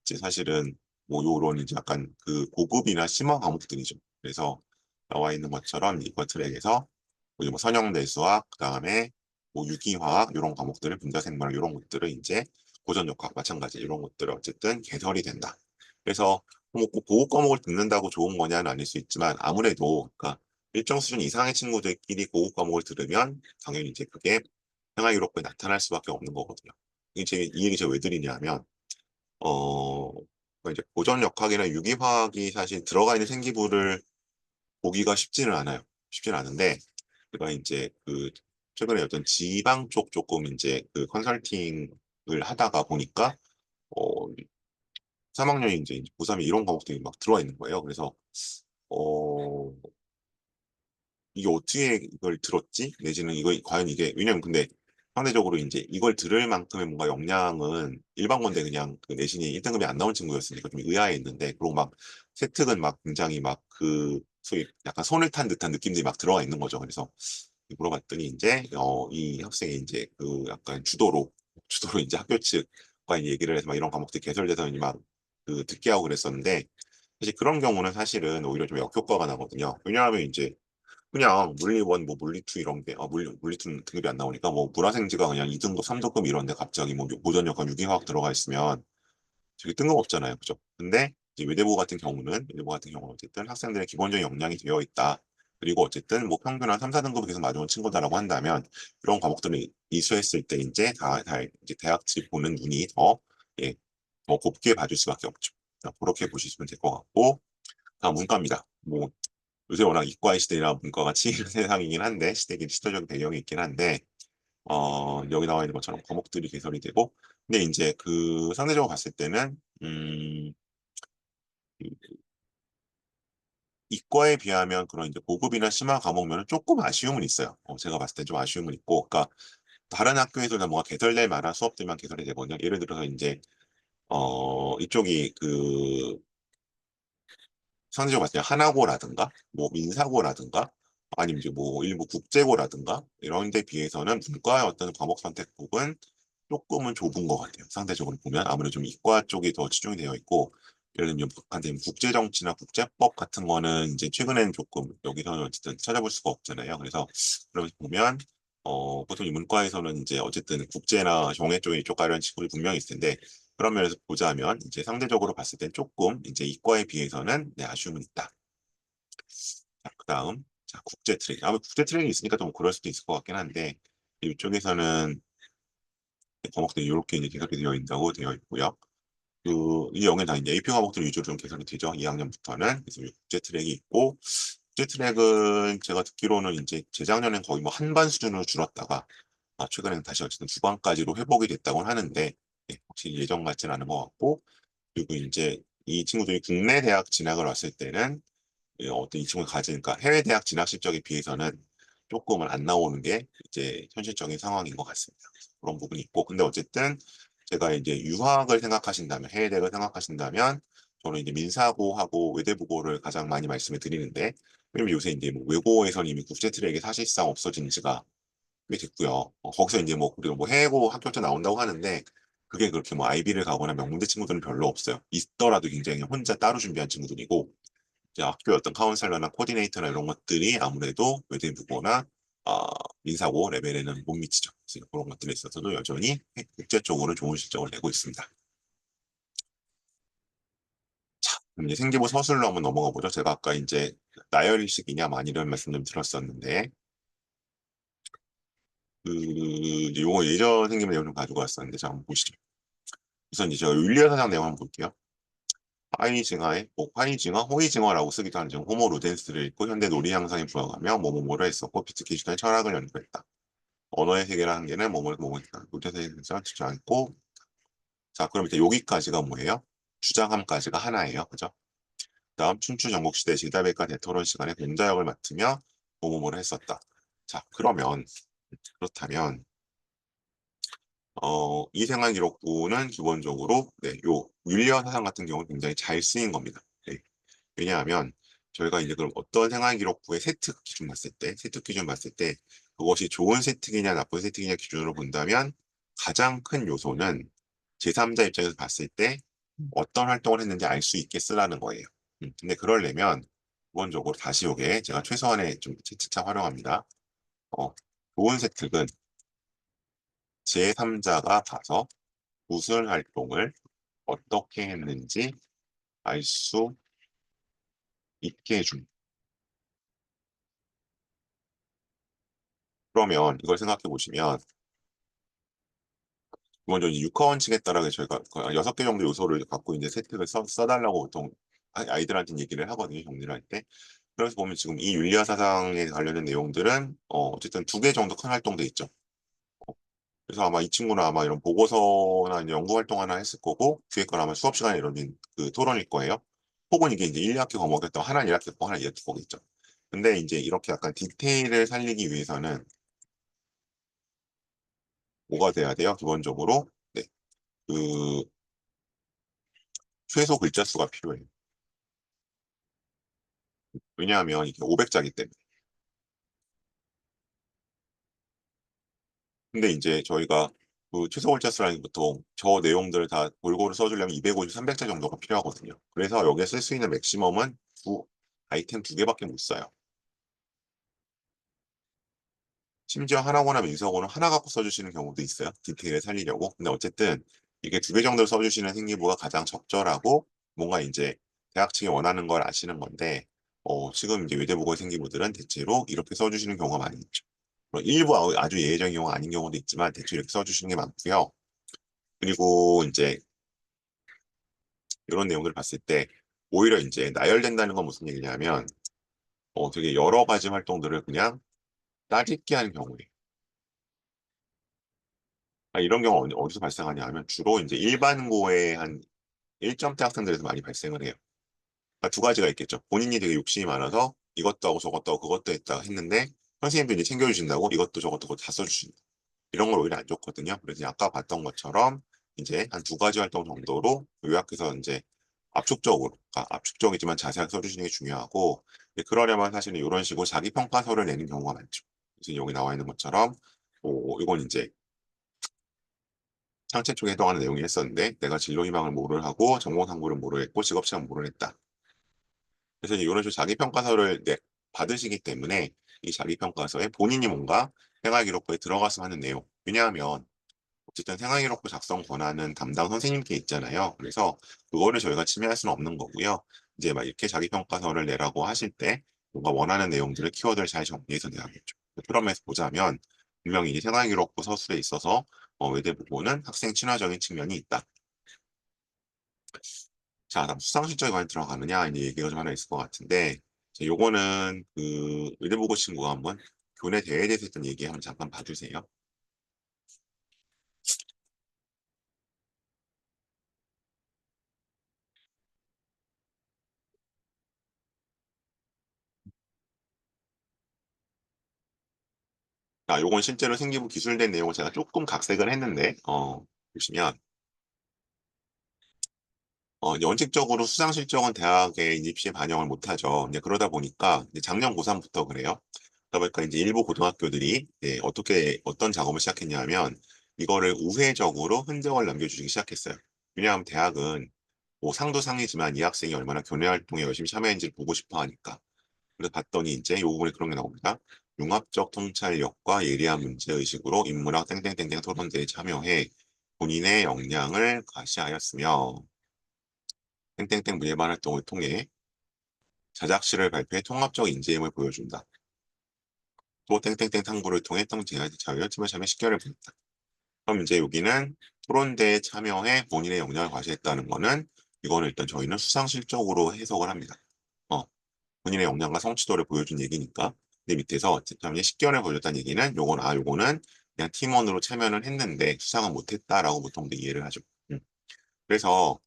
이제 사실은 뭐 요런 이제 약간 그 고급이나 심화 과목들이죠. 그래서 나와 있는 것처럼 이거 트랙에서 뭐 선형대수학, 그다음에 뭐 유기화학 이런 과목들을 분자생물 이런 것들을 이제 고전역학 마찬가지 이런 것들을 어쨌든 개설이 된다. 그래서 뭐꼭 고급 과목을 듣는다고 좋은 거냐는 아닐 수 있지만 아무래도 그러니까 일정 수준 이상의 친구들끼리 고급 과목을 들으면 당연히 이제 그게 생활기록부에 나타날 수밖에 없는 거거든요. 이 얘기 제가 왜 드리냐면 그러니까 이제 고전역학이나 유기화학이 사실 들어가 있는 생기부를 보기가 쉽지는 않아요. 쉽지는 않은데 제가 이제 최근에 어떤 지방 쪽 조금 이제 컨설팅을 하다가 보니까 어 3학년이 이제 고3이 이런 과목들이 막 들어와 있는 거예요. 그래서 어 이게 어떻게 이걸 들었지? 내지는 이거 과연 이게 왜냐면 근데 상대적으로 이제 이걸 들을 만큼의 뭔가 역량은 일반고인데 그냥 그 내신이 1등급이 안 나온 친구였으니까 좀 의아했는데 그리고 막 세특은 막 굉장히 막 소위 약간 손을 탄 듯한 느낌들이 막 들어가 있는 거죠. 그래서 물어봤더니 이제 이 학생이 이제 약간 주도로 이제 학교 측과 얘기를 해서 막 이런 과목들이 개설돼서 이제 막 듣게 하고 그랬었는데 사실 그런 경우는 사실은 오히려 좀 역효과가 나거든요. 왜냐하면 이제 그냥 물리1, 뭐 물리2 이런 게 물리2는 등급이 안 나오니까 뭐 물화생지가 그냥 2등급, 3등급 이런데 갑자기 뭐 고전역학, 유기화학 들어가 있으면 되게 뜬금없잖아요. 그죠? 근데 이제 외대부 같은 경우는 어쨌든 학생들의 기본적인 역량이 되어 있다. 그리고 어쨌든 뭐 평균 한 3, 4등급이 계속 맞아온 친구다라고 한다면 이런 과목들을 이수했을 때 이제 다 이제 대학 측 보는 눈이 예, 더 곱게 봐줄 수밖에 없죠. 그렇게 보시면 될 것 같고 다음 문과입니다. 뭐 요새 워낙 이과의 시대라 문과가 치이는 세상이긴 한데 시대적인 배경이 있긴 한데 여기 나와 있는 것처럼 과목들이 개설이 되고 근데 이제 상대적으로 봤을 때는 이과에 비하면 그런 이제 고급이나 심화 과목면은 조금 아쉬움은 있어요. 제가 봤을 때 좀 아쉬움은 있고, 그러니까 다른 학교에서는 뭔가 개설될 만한 수업들만 개설이 되거든요. 예를 들어서 이제 이쪽이 상대적으로 봤을 때 하나고라든가 뭐 민사고라든가 아니면 이제 뭐 일부 국제고라든가 이런 데 비해서는 문과의 어떤 과목 선택폭은 조금은 좁은 것 같아요. 상대적으로 보면 아무래도 좀 이과 쪽이 더 치중이 되어 있고, 예를 들면 한테 국제정치나 국제법 같은 거는 이제 최근에는 조금 여기서는 어쨌든 찾아볼 수가 없잖아요. 그래서 그러면서 보면 보통 이 문과에서는 이제 어쨌든 국제나 경제 쪽에 쪽 관련 친구들이 분명히 있을 텐데, 그런 면에서 보자면 이제 상대적으로 봤을 땐 조금 이제 이과에 비해서는 네, 아쉬움은 있다. 자, 그다음 자, 국제 트랙. 아마 국제 트랙이 있으니까 좀 그럴 수도 있을 것 같긴 한데, 이쪽에서는 과목들이 이렇게 이제 개설이 되어 있다고 되어 있고요. 이 영역은 다 이제 AP 과목들 위주로 좀 개설이 되죠. 2학년부터는. 그래서 국제 트랙이 있고, 국제 트랙은 제가 듣기로는 이제 재작년엔 거의 뭐 한반 수준으로 줄었다가 최근에는 다시 어쨌든 주반까지로 회복이 됐다고 하는데, 확실히 예전 같지는 않은 것 같고, 그리고 이제 이 친구들이 국내 대학 진학을 왔을 때는 어떤 이 친구가 가진, 그러니까 해외 대학 진학 실적에 비해서는 조금은 안 나오는 게 이제 현실적인 상황인 것 같습니다. 그런 부분이 있고, 근데 어쨌든 제가 이제 유학을 생각하신다면, 해외 대학을 생각하신다면, 저는 이제 민사고하고 외대부고를 가장 많이 말씀을 드리는데, 왜냐면 요새 이제 뭐 외고에서는 이미 국제 트랙이 사실상 없어진 지가 꽤 됐고요. 거기서 이제 뭐 그리고 뭐 해외고 합격자 나온다고 하는데, 그게 그렇게 뭐 아이비를 가거나 명문대 친구들은 별로 없어요. 있더라도 굉장히 혼자 따로 준비한 친구들이고, 이제 학교 어떤 카운셀러나 코디네이터나 이런 것들이 아무래도 외대부고나 아, 민사고 레벨에는 못 미치죠. 그래서 그런 것들에 있어서도 여전히 국제 적으로 좋은 실적을 내고 있습니다. 자, 그럼 이제 생기부 서술로 한번 넘어가 보죠. 제가 아까 이제 나열식이냐 많이 이런 말씀 좀 드렸었는데, 이제 요거 예전 생기부 내용 좀 가지고 왔었는데, 자, 한번 보시죠. 우선 이제 제가 윤리사 사상 내용 한번 볼게요. 파이징하의 파이징어, 호이징어라고 쓰기도 하는 호모 루덴스를 읽고 현대 논리 향상에 부여하며 뭐뭐뭐를 했었고 비트기준의 철학을 연구했다. 언어의 세계라는 한계는 뭐뭐 있다. 노태세계에서 듣지 않고. 자, 그럼 이제 여기까지가 뭐예요? 주장함까지가 하나예요. 그죠? 다음 춘추 전국시대 질다백과 대토론 시간에 공자역을 맡으며 뭐뭐뭐를 했었다. 자, 그렇다면 이 생활기록부는 기본적으로 네, 요 윌리엄 사상 같은 경우는 굉장히 잘 쓰인 겁니다. 네. 왜냐하면 저희가 이제 그럼 어떤 생활기록부의 세특 기준 봤을 때 그것이 좋은 세특이냐 나쁜 세특이냐 기준으로 본다면 가장 큰 요소는 제3자 입장에서 봤을 때 어떤 활동을 했는지 알 수 있게 쓰라는 거예요. 근데 그러려면 기본적으로 다시 요게 제가 최소한의 좀 채찍차 활용합니다. 어, 좋은 세특은 제3자가 봐서 무슨 활동을 어떻게 했는지 알 수 있게 해줍니다. 그러면 이걸 생각해 보시면 먼저 이제 육하원칙에 따라 저희가 6개 정도 요소를 갖고 이제 세트를 써달라고 보통 아이들한테 얘기를 하거든요, 정리를 할 때. 그래서 보면 지금 이 윤리화 사상에 관련된 내용들은 어쨌든 2개 정도 큰 활동돼 있죠. 그래서 아마 이 친구는 아마 이런 보고서나 이제 연구 활동 하나 했을 거고, 뒤에 건 아마 수업 시간에 이런 그 토론일 거예요. 혹은 이게 이제 1, 2학기 과목이었던 하나는 1학기 거, 하나는 2학기 거겠죠. 근데 이제 이렇게 약간 디테일을 살리기 위해서는 뭐가 돼야 돼요? 기본적으로 네, 그 최소 글자 수가 필요해요. 왜냐하면 이게 500자기 때문에. 근데 이제 저희가 그 최소 글자 수라는 보통 저 내용들을 다 골고루 써주려면 250, 300자 정도가 필요하거든요. 그래서 여기에 쓸 수 있는 맥시멈은 아이템 2개밖에 못 써요. 심지어 하나거나 민서고는 하나 갖고 써주시는 경우도 있어요. 디테일을 살리려고. 근데 어쨌든 이게 2개 정도 써주시는 생기부가 가장 적절하고 뭔가 이제 대학 측이 원하는 걸 아시는 건데 지금 이제 외대보고의 생기부들은 대체로 이렇게 써주시는 경우가 많이 있죠. 일부 아주 예외적인 경우가 아닌 경우도 있지만 대충 이렇게 써주시는 게 많고요. 그리고 이제 이런 내용들을 봤을 때 오히려 이제 나열된다는 건 무슨 얘기냐면 되게 여러 가지 활동들을 그냥 따집기 하는 경우에 이런 경우 어디서 발생하냐 하면 주로 이제 일반고의 한 1점대 학생들에서 많이 발생을 해요. 그러니까 2가지가 있겠죠. 본인이 되게 욕심이 많아서 이것도 하고 저것도 하고 그것도 했다 했는데 선생님들이 챙겨주신다고 이것도 저것도 그거 다 써주신다. 이런 건 오히려 안 좋거든요. 그래서 아까 봤던 것처럼 이제 한 2가지 활동 정도로 요약해서 이제 압축적으로, 압축적이지만 자세하게 써주시는 게 중요하고, 그러려면 사실은 이런 식으로 자기평가서를 내는 경우가 많죠. 그래서 여기 나와 있는 것처럼 이건 이제 창체 쪽에 해당하는 내용이 했었는데 내가 진로 희망을 뭐를 하고 전공 상부를 뭐를 했고 직업 시험 뭐를 했다. 그래서 이런 식으로 자기평가서를 받으시기 때문에 이 자기평가서에 본인이 뭔가 생활기록부에 들어가서 하는 내용. 왜냐하면 어쨌든 생활기록부 작성 권한은 담당 선생님께 있잖아요. 그래서 그거를 저희가 침해할 수는 없는 거고요. 이제 막 이렇게 자기평가서를 내라고 하실 때 뭔가 원하는 내용들을 키워드를 잘 정리해서 내야겠죠. 그러면서 보자면 분명히 이 생활기록부 서술에 있어서 외대부고는 학생 친화적인 측면이 있다. 자, 다음 수상실적에 관해 들어가느냐 이제 얘기가 좀 하나 있을 것 같은데 요거는 그 의대보고 친구가 한번 교내 대회에 대해서 했던 얘기 한번 잠깐 봐주세요. 자, 요건 실제로 생기부 기술된 내용을 제가 조금 각색을 했는데 보시면 원칙적으로 수상 실적은 대학의 입시에 반영을 못하죠. 이제 그러다 보니까 이제 작년 고3부터 그래요. 그러다 보니까 이제 일부 고등학교들이 어떤 작업을 시작했냐면 이거를 우회적으로 흔적을 남겨주기 시작했어요. 왜냐하면 대학은 뭐 상도 상이지만 이 학생이 얼마나 교내 활동에 열심히 참여했는지를 보고 싶어 하니까. 그래서 봤더니 이제 이 부분에 그런 게 나옵니다. 융합적 통찰력과 예리한 문제의식으로 인문학 땡땡땡땡 토론대에 참여해 본인의 역량을 과시하였으며 땡땡땡 문예반 활동을 통해 자작시를 발표해 통합적 인재임을 보여준다. 또 땡땡땡 탐구를 통해 통제하지 자유였지만 참여 10개월을 보냈다. 그럼 이제 여기는 토론대에 참여해 본인의 역량을 과시했다는 거는 이거는 일단 저희는 수상실적으로 해석을 합니다. 본인의 역량과 성취도를 보여준 얘기니까. 근데 밑에서 참여 10개월을 보여줬다는 얘기는 요거는 그냥 팀원으로 참여는 했는데 수상은 못했다라고 보통 이해를 하죠. 그래서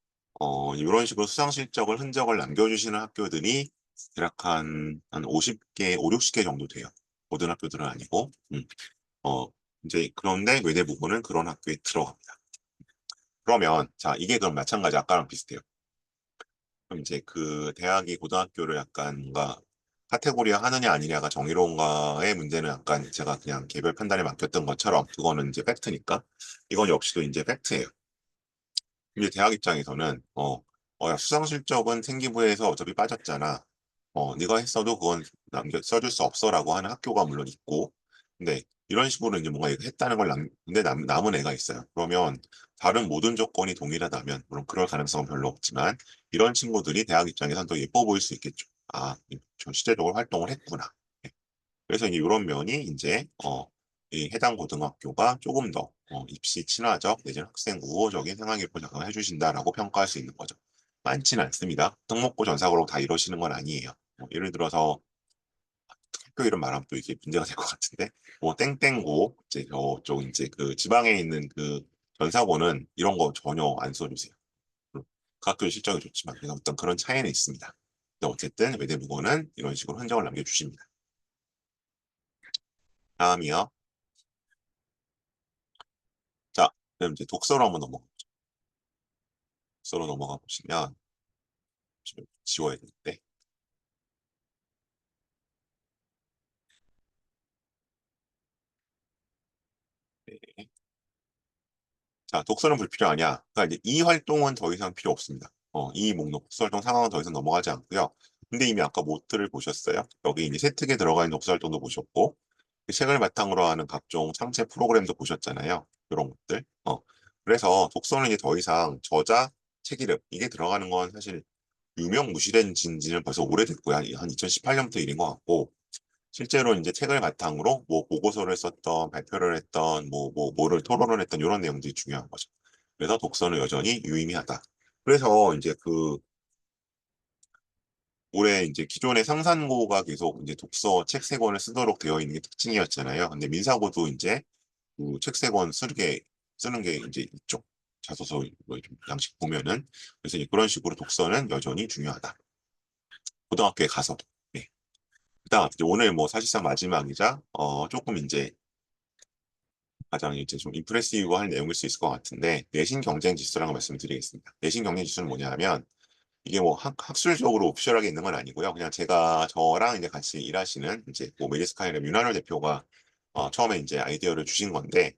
이런 식으로 수상 실적을 흔적을 남겨주시는 학교들이 대략 한 50개, 5, 60개 정도 돼요. 모든 학교들은 아니고. 어, 이제 그런데 외대 부분은 그런 학교에 들어갑니다. 그러면 자 이게 그럼 마찬가지 아까랑 비슷해요. 그럼 이제 그 대학이 고등학교를 약간 뭔가 카테고리화 하느냐 아니냐가 정의로운가의 문제는 약간 제가 그냥 개별 판단에 맡겼던 것처럼 그거는 이제 팩트니까 이건 역시도 이제 팩트예요. 이제 대학 입장에서는 야, 수상 실적은 생기부에서 어차피 빠졌잖아. 네가 했어도 그건 써줄 수 없어라고 하는 학교가 물론 있고, 근데 이런 식으로 이제 뭔가 했다는 걸 근데 남은 애가 있어요. 그러면 다른 모든 조건이 동일하다면, 물론 그럴 가능성은 별로 없지만, 이런 친구들이 대학 입장에서는 더 예뻐 보일 수 있겠죠. 아, 좀 실제적으로 활동을 했구나. 네. 그래서 이제 이런 면이 이제 이 해당 고등학교가 조금 더 입시 친화적 내지는 학생 우호적인 생활기록을 작성을 해주신다라고 평가할 수 있는 거죠. 많지는 않습니다. 특목고 전사고로 다 이러시는 건 아니에요. 예를 들어서 학교 이름 말하면 또 이게 문제가 될 것 같은데 뭐 땡땡고 이제 저쪽 이제 그 지방에 있는 그 전사고는 이런 거 전혀 안 써주세요. 그 학교 실적이 좋지만 그냥 어떤 그런 차이는 있습니다. 근데 어쨌든 외대부고는 이런 식으로 흔적을 남겨주십니다. 다음이요. 자, 그럼 이제 독서로 한번 독서로 넘어가 보시면 좀 지워야 되는데. 네. 자, 독서는 불필요하냐? 그러니까 이제 이 활동은 더 이상 필요 없습니다. 이 목록 독서 활동 상황은 더 이상 넘어가지 않고요. 근데 이미 아까 모트를 보셨어요? 여기 이제 세특에 들어가 있는 독서 활동도 보셨고, 그 책을 바탕으로 하는 각종 창제 프로그램도 보셨잖아요. 이런 것들. 그래서 독서는 이제 더 이상 저자, 책 이름 이게 들어가는 건 사실 유명무실한 진지는 벌써 오래됐고요. 한 2018년부터 일인 것 같고, 실제로 이제 책을 바탕으로 뭐 보고서를 썼던 발표를 했던 뭐를 토론을 했던 이런 내용들이 중요한 거죠. 그래서 독서는 여전히 유의미하다. 그래서 이제 그 올해 이제 기존의 상산고가 계속 이제 독서 책 세 권을 쓰도록 되어 있는 게 특징이었잖아요. 근데 민사고도 이제 그 책 세 권 쓰는 게 이제 있죠. 자소서 뭐좀 양식 보면은 그래서 이제 그런 식으로 독서는 여전히 중요하다. 고등학교에 가서도. 네. 그다음 이제 오늘 뭐 사실상 마지막이자 조금 이제 가장 이제 좀 임프레시브한 내용일 수 있을 것 같은데 내신 경쟁 지수라는 말씀을 드리겠습니다. 내신 경쟁 지수는 뭐냐면 이게 뭐 학술적으로 오피셜하게 있는 건 아니고요. 그냥 저랑 이제 같이 일하시는 이제 뭐 메디스카이의 윤한열 대표가 처음에 이제 아이디어를 주신 건데,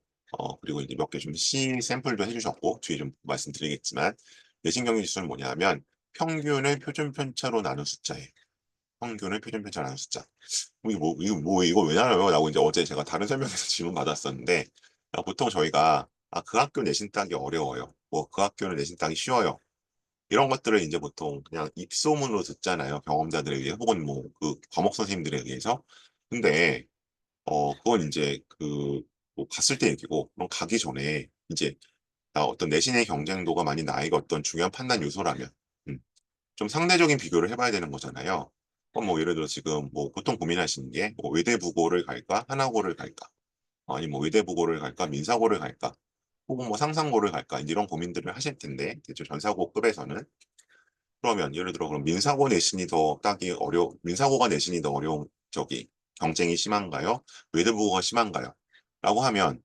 그리고 이제 몇 개 좀 C 샘플도 해주셨고, 뒤에 좀 말씀드리겠지만, 내신 경유 지수는 뭐냐면 평균을 표준 편차로 나눈 숫자예요. 평균을 표준 편차로 나눈 숫자. 이거 왜 나눠요? 라고 이제 어제 제가 다른 설명에서 질문 받았었는데, 보통 저희가, 그 학교 내신 따기 어려워요. 뭐, 그 학교는 내신 따기 쉬워요. 이런 것들을 이제 보통 그냥 입소문으로 듣잖아요. 경험자들에 의해, 혹은 뭐, 그 과목 선생님들에 의해서. 근데, 그건 이제 뭐 갔을 때 얘기고, 그럼 가기 전에 이제, 어떤 내신의 경쟁도가 많이 나이가 어떤 중요한 판단 요소라면, 음, 좀 상대적인 비교를 해봐야 되는 거잖아요. 그럼 뭐 예를 들어 지금 뭐 보통 고민하시는 게 뭐 외대부고를 갈까 하나고를 갈까 아니 뭐 외대부고를 갈까 민사고를 갈까 혹은 뭐 상상고를 갈까 이런 고민들을 하실 텐데 대체 전사고급에서는 그러면 예를 들어 그럼 민사고가 내신이 더 어려운 저기 경쟁이 심한가요? 외대부고가 심한가요? 라고 하면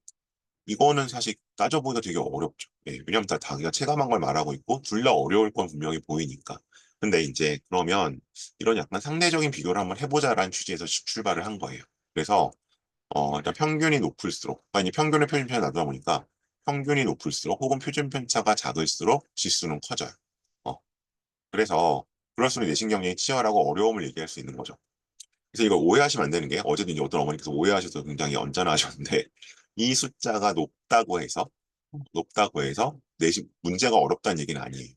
이거는 사실 따져보기가 되게 어렵죠. 예, 왜냐면 다 자기가 체감한 걸 말하고 있고 둘 다 어려울 건 분명히 보이니까. 근데 이제 그러면 이런 약간 상대적인 비교를 한번 해보자라는 취지에서 출발을 한 거예요. 그래서 일단 평균이 높을수록, 아니 평균의 표준 편차 나다 보니까 평균이 높을수록 혹은 표준 편차가 작을수록 지수는 커져요. 어, 그래서 그럴수록 내신 경쟁이 치열하고 어려움을 얘기할 수 있는 거죠. 그래서 이걸 오해하시면 안 되는 게 어제도 이제 어떤 어머니께서 오해하셔서 굉장히 언짢아하셨는데 이 숫자가 높다고 해서 내신 문제가 어렵다는 얘기는 아니에요.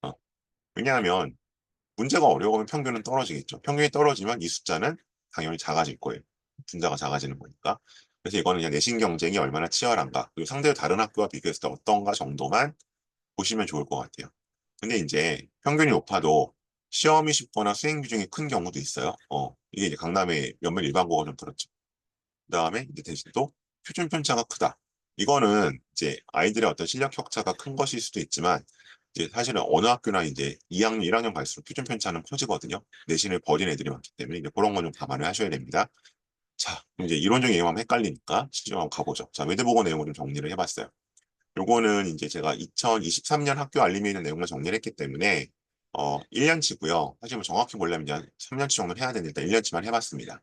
어, 왜냐하면 문제가 어려우면 평균은 떨어지겠죠. 평균이 떨어지면 이 숫자는 당연히 작아질 거예요. 분자가 작아지는 거니까. 그래서 이거는 그냥 내신 경쟁이 얼마나 치열한가, 그리고 상대로 다른 학교와 비교했을 때 어떤가 정도만 보시면 좋을 것 같아요. 근데 이제 평균이 높아도 시험이 쉽거나 수행 비중이 큰 경우도 있어요. 이게 이제 강남의 몇몇 일반고가 좀 그렇죠. 그다음에 이제 대신 또 표준 편차가 크다. 이거는 이제 아이들의 어떤 실력 격차가 큰 것일 수도 있지만 이제 사실은 어느 학교나 이제 2학년, 1학년 갈수록 표준 편차는 커지거든요. 내신을 버린 애들이 많기 때문에 이제 그런 건 좀 감안을 하셔야 됩니다. 자, 그럼 이제 이론적인 얘기하면 헷갈리니까 실제로 한번 가보죠. 자, 외대보고 내용을 좀 정리를 해봤어요. 요거는 이제 제가 2023년 학교 알림에 있는 내용만 정리를 했기 때문에 1년치고요. 사실 뭐 정확히 보려면 이제 3년치 정도는 해야 되는데 일단 1년치만 해봤습니다.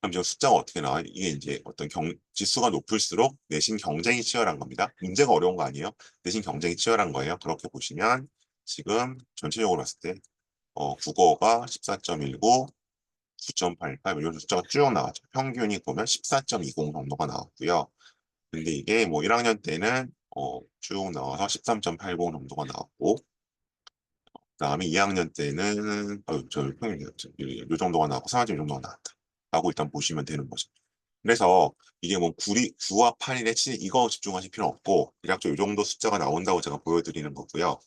그럼 저 숫자가 어떻게 나와요? 이게 이제 어떤 지수가 높을수록 내신 경쟁이 치열한 겁니다. 문제가 어려운 거 아니에요? 내신 경쟁이 치열한 거예요. 그렇게 보시면 지금 전체적으로 봤을 때 국어가 14.19, 9.88 이런 숫자가 쭉 나왔죠. 평균이 보면 14.20 정도가 나왔고요. 근데 이게 뭐 1학년 때는 쭉 나와서 13.80 정도가 나왔고 그다음에 2학년 때는 저 평균이었죠. 요 정도가 나왔고 3학년 이 정도가 나왔다. 라고 일단 보시면 되는 거죠. 그래서 이게 뭐 9와 8일에 7 이거 집중하실 필요 없고 대략적으로 이 정도 숫자가 나온다고 제가 보여드리는 거고요.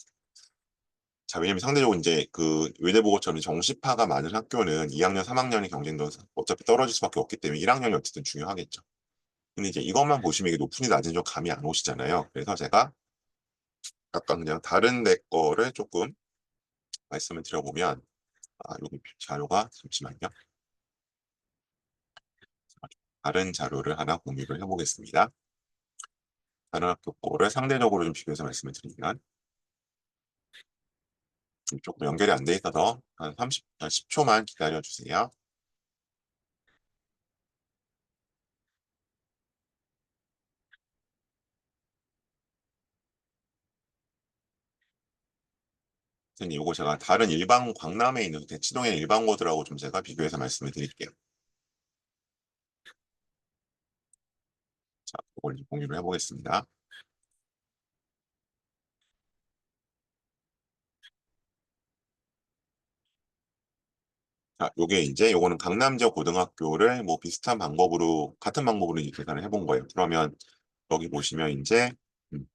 자, 왜냐면 상대적으로 이제 그 외대보고처럼 정시파가 많은 학교는 2학년, 3학년의 경쟁도 어차피 떨어질 수밖에 없기 때문에 1학년이 어쨌든 중요하겠죠. 근데 이제 이것만 보시면 이게 높은지 낮은지 좀 감이 안 오시잖아요. 그래서 제가 약간 그냥 다른 데 거를 조금 말씀을 드려보면, 여기 자료가 잠시만요. 다른 자료를 하나 공유를 해보겠습니다. 다른 학교 거를 상대적으로 좀 비교해서 말씀을 드리면, 조금 연결이 안 돼 있어서 한 10초만 기다려 주세요. 선생님, 이거 제가 다른 광남에 있는 대치동의 일반고들하고 좀 제가 비교해서 말씀을 드릴게요. 자, 이걸 공유를 해보겠습니다. 자, 요거는 강남 지역 고등학교를 뭐 비슷한 방법으로, 같은 방법으로 이제 계산을 해본 거예요. 그러면 여기 보시면 이제 음,